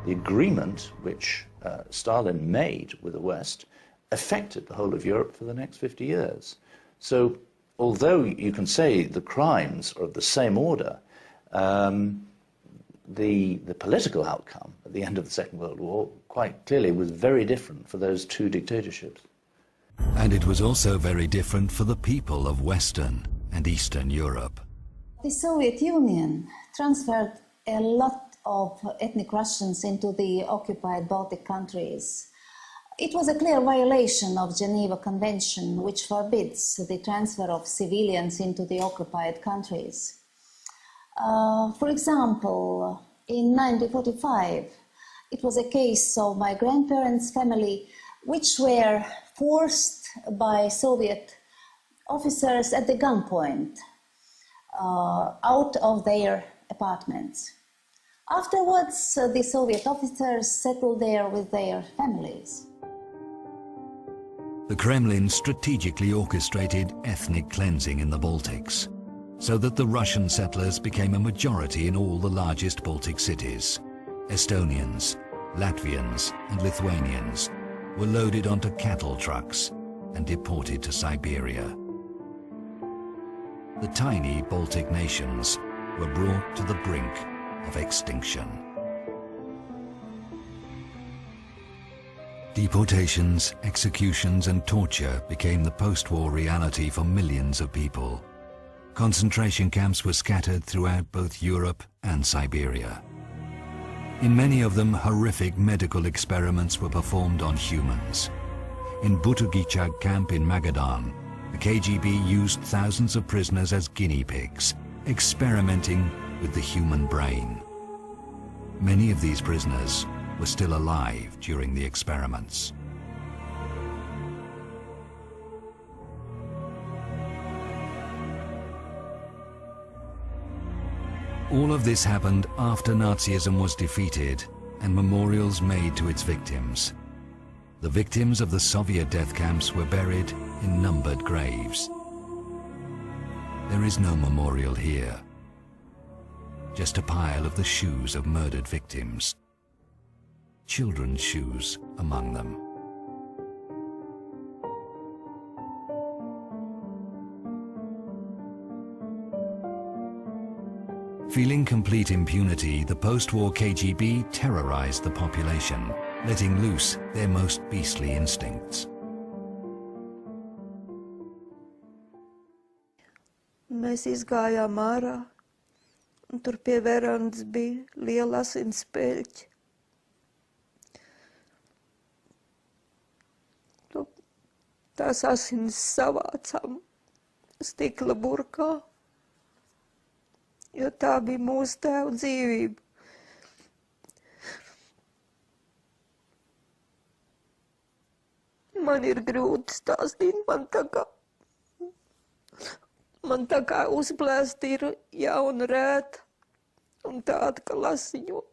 The agreement which Stalin made with the West affected the whole of Europe for the next 50 years. So although you can say the crimes are of the same order, the political outcome at the end of the Second World War quite clearly was very different for those two dictatorships. And it was also very different for the people of Western and Eastern Europe. The Soviet Union transferred a lot of ethnic Russians into the occupied Baltic countries. It was a clear violation of Geneva Convention, which forbids the transfer of civilians into the occupied countries. For example, in 1945, it was a case of my grandparents' family, which were forced by Soviet officers at the gunpoint out of their apartments. Afterwards, the Soviet officers settled there with their families. The Kremlin strategically orchestrated ethnic cleansing in the Baltics, so that the Russian settlers became a majority in all the largest Baltic cities. Estonians, Latvians, and Lithuanians were loaded onto cattle trucks and deported to Siberia. The tiny Baltic nations were brought to the brink of extinction. Deportations, executions, and torture became the post-war reality for millions of people. Concentration camps were scattered throughout both Europe and Siberia. In many of them, horrific medical experiments were performed on humans. In Butugicag camp in Magadan, the KGB used thousands of prisoners as guinea pigs, experimenting with the human brain. Many of these prisoners were still alive during the experiments. All of this happened after Nazism was defeated and memorials made to its victims. The victims of the Soviet death camps were buried in numbered graves. There is no memorial here, just a pile of the shoes of murdered victims, children's shoes among them. Feeling complete impunity, the post-war KGB terrorized the population, letting loose their most beastly instincts. Mēs izgājām ārā, un tur pie verandas bija liela asinspeļķe. Tās asins savācām stikla burkā, jo tā bija mūsu tēva dzīvība. Man ir grūti stāstīt, man tā kā uzplēst ir jauna rēta un tāda, ka lasiņo.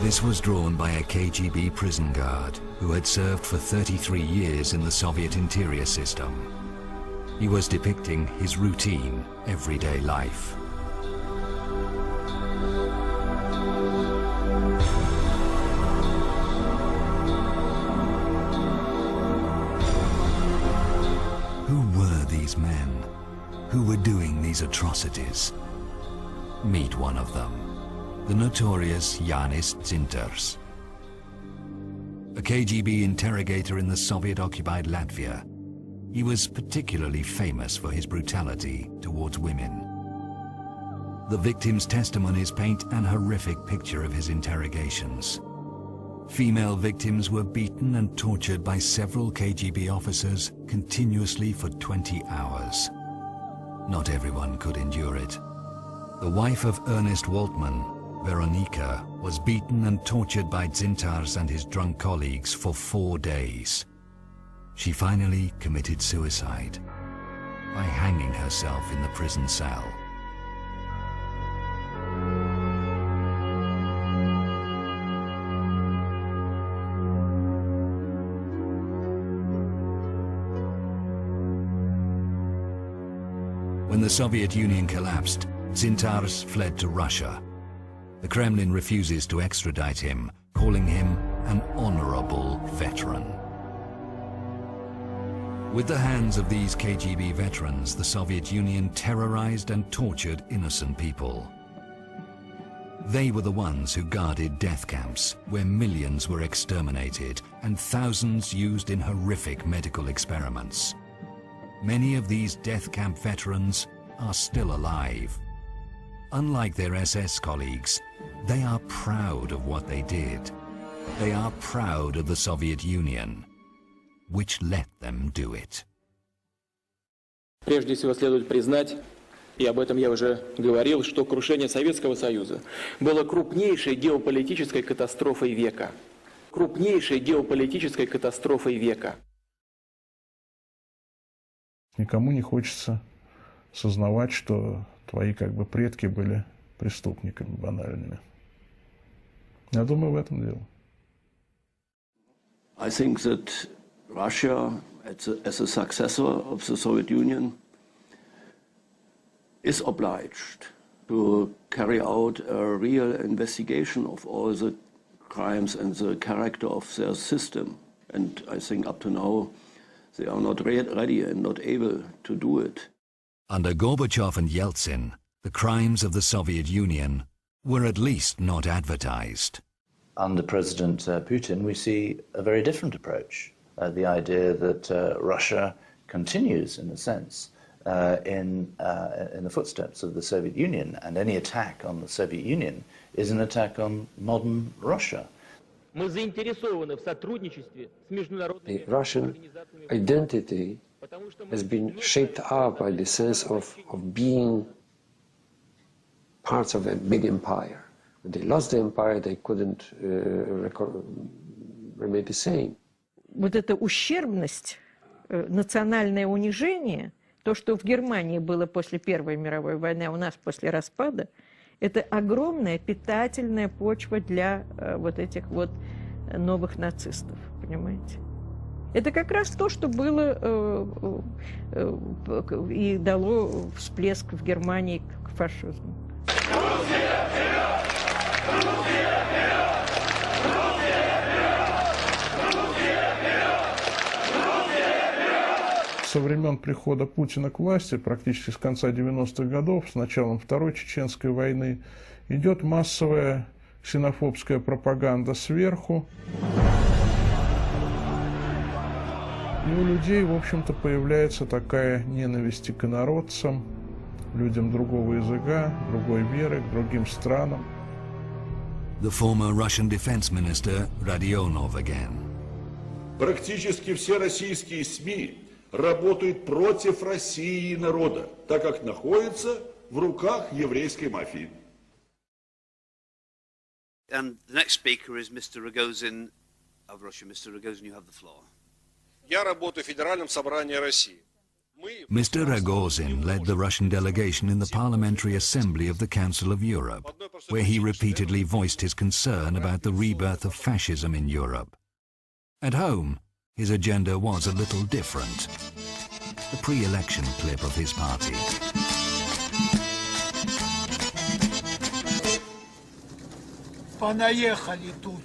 This was drawn by a KGB prison guard who had served for 33 years in the Soviet interior system. He was depicting his routine, everyday life. Who were these men? Who were doing these atrocities? Meet one of them. The notorious Jānis Dzintars. a KGB interrogator in the Soviet-occupied Latvia. He was particularly famous for his brutality towards women. The victims' testimonies paint an horrific picture of his interrogations. Female victims were beaten and tortured by several KGB officers continuously for 20 hours. Not everyone could endure it. The wife of Ernest Waltman, Veronika, was beaten and tortured by Dzintars and his drunk colleagues for 4 days. She finally committed suicide by hanging herself in the prison cell. When the Soviet Union collapsed, Dzintars fled to Russia. The Kremlin refuses to extradite him, calling him an honorable veteran. With the hands of these KGB veterans, the Soviet Union terrorized and tortured innocent people. They were the ones who guarded death camps, where millions were exterminated and thousands used in horrific medical experiments. Many of these death camp veterans are still alive. Unlike their SS colleagues, they are proud of what they did. They are proud of the Soviet Union, which let them do it. Прежде всего следует признать, и об этом я уже говорил, что крушение Советского Союза было крупнейшей геополитической катастрофой века. Крупнейшей геополитической катастрофой века. Никому не хочется сознавать, что твои предки были преступниками банальными. Я думаю, в этом дело. I think that Russia, as a successor of the Soviet Union, is obliged to carry out a real investigation of all the crimes and the character of their system. And I think up to now, they are not ready and not able to do it. Under Gorbachev and Yeltsin, the crimes of the Soviet Union were at least not advertised. Under President Putin, we see a very different approach. The idea that Russia continues, in a sense, in the footsteps of the Soviet Union, and any attack on the Soviet Union is an attack on modern Russia. The Russian identity has been shaped up by the sense of being parts of a big empire. When they lost the empire, they couldn't remain the same. Вот эта ущербность, национальное унижение, то, что в Германии было после Первой мировой войны, а у нас после распада, это огромная питательная почва для вот этих вот новых нацистов, понимаете? Это как раз то, что было и дало всплеск в Германии к фашизму. Со времен прихода Путина к власти, практически с конца 90-х годов, с началом Второй Чеченской войны, идет массовая ксенофобская пропаганда сверху. И у людей, в общем-то, появляется такая ненависть к инородцам, людям другого языка, другой веры, к другим странам. The former Russian defense minister Radionov again. Практически все российские СМИ работают против России и народа, так как находятся в руках еврейской мафии. And the next speaker is Mr. Rogozin of Russia. Mr. Rogozin, you have the floor. Я работаю в Федеральном собрании России. Mr. Rogozin led the Russian delegation in the Parliamentary Assembly of the Council of Europe, where he repeatedly voiced his concern about the rebirth of fascism in Europe. At home, his agenda was a little different. A pre-election clip of his party. Понаехали тут.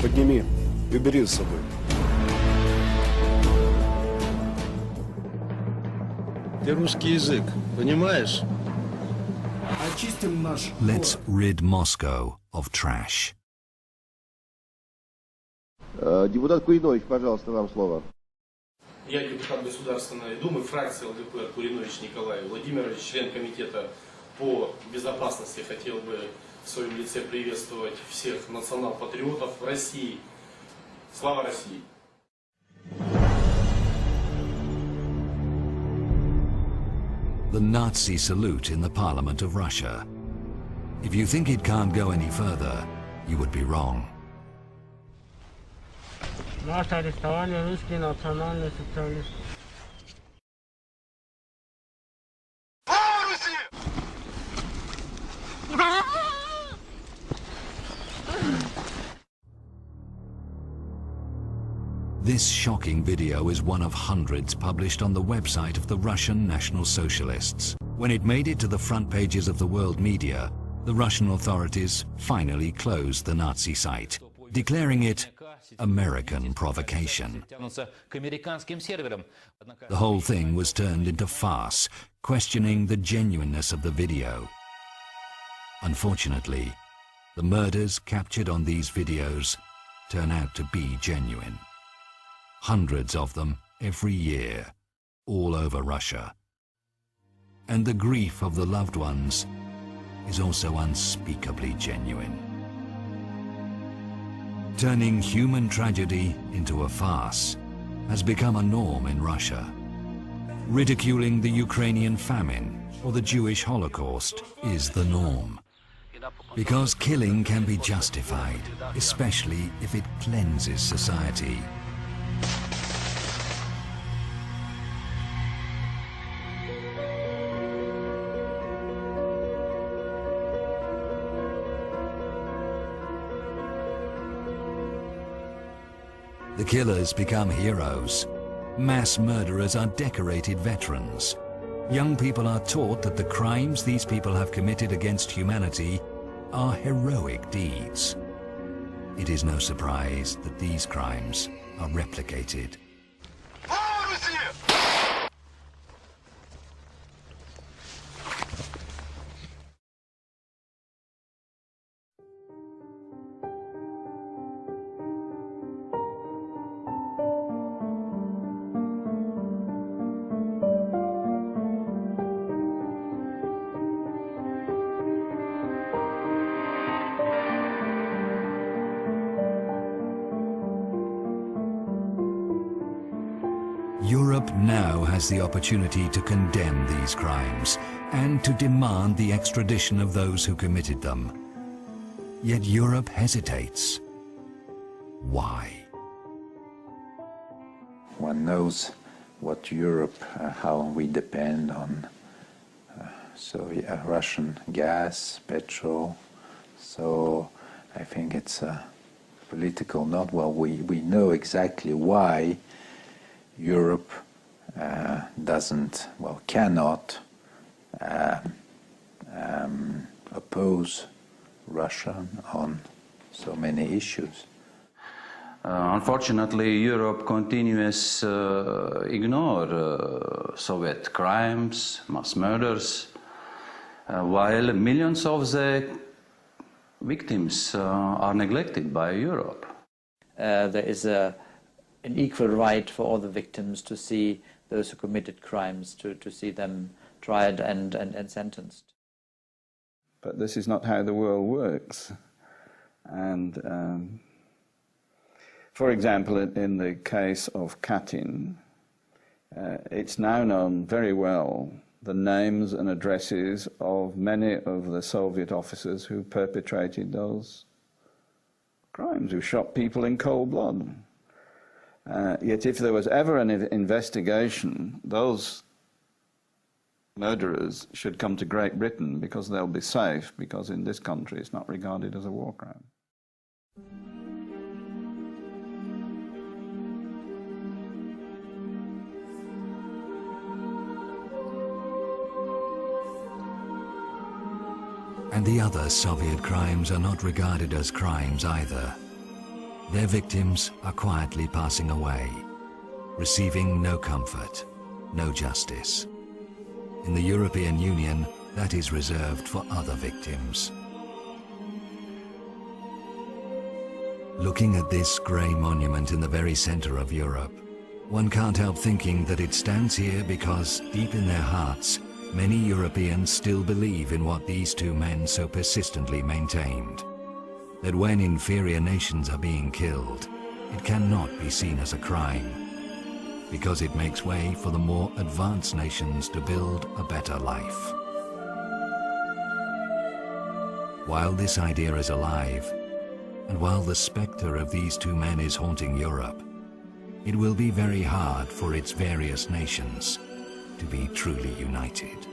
Подними и бери с собой. Ты русский язык, понимаешь? Let's rid Moscow of trash. Депутат Куринович, пожалуйста, вам слово. Я депутат Государственной Думы, фракции ЛДПР, Куринович Николай Владимирович, член комитета по безопасности. Хотел бы в своем лице приветствовать всех национал-патриотов России. Слава России! The Nazi salute in the Parliament of Russia. If you think it can't go any further, you would be wrong. Нас арестовали русские национальные социалисты. This shocking video is one of hundreds published on the website of the Russian National Socialists. When it made it to the front pages of the world media, the Russian authorities finally closed the Nazi site, declaring it American provocation. The whole thing was turned into farce, questioning the genuineness of the video. Unfortunately, the murders captured on these videos turn out to be genuine. Hundreds of them every year, all over Russia. And the grief of the loved ones is also unspeakably genuine. Turning human tragedy into a farce has become a norm in Russia. Ridiculing the Ukrainian famine or the Jewish Holocaust is the norm. Because killing can be justified, especially if it cleanses society. The killers become heroes. Mass murderers are decorated veterans. Young people are taught that the crimes these people have committed against humanity are heroic deeds. It is no surprise that these crimes are replicated. Europe now has the opportunity to condemn these crimes and to demand the extradition of those who committed them. Yet Europe hesitates. Why? One knows what Europe, how we depend on Russian gas, petrol. So I think it's a political not well. We know exactly why Europe cannot oppose Russia on so many issues. Unfortunately, Europe continues ignore Soviet crimes, mass murders, while millions of the victims are neglected by Europe. There is an equal right for all the victims to see those who committed crimes, to see them tried and sentenced. But this is not how the world works. And for example, in the case of Katyn, it's now known very well the names and addresses of many of the Soviet officers who perpetrated those crimes, who shot people in cold blood. Yet if there was ever an investigation, those murderers should come to Great Britain because they'll be safe, because in this country it's not regarded as a war crime. And the other Soviet crimes are not regarded as crimes either. Their victims are quietly passing away, receiving no comfort, no justice. In the European Union, that is reserved for other victims. Looking at this grey monument in the very centre of Europe, one can't help thinking that it stands here because, deep in their hearts, many Europeans still believe in what these two men so persistently maintained. That when inferior nations are being killed, it cannot be seen as a crime, because it makes way for the more advanced nations to build a better life. While this idea is alive, and while the spectre of these two men is haunting Europe, it will be very hard for its various nations to be truly united.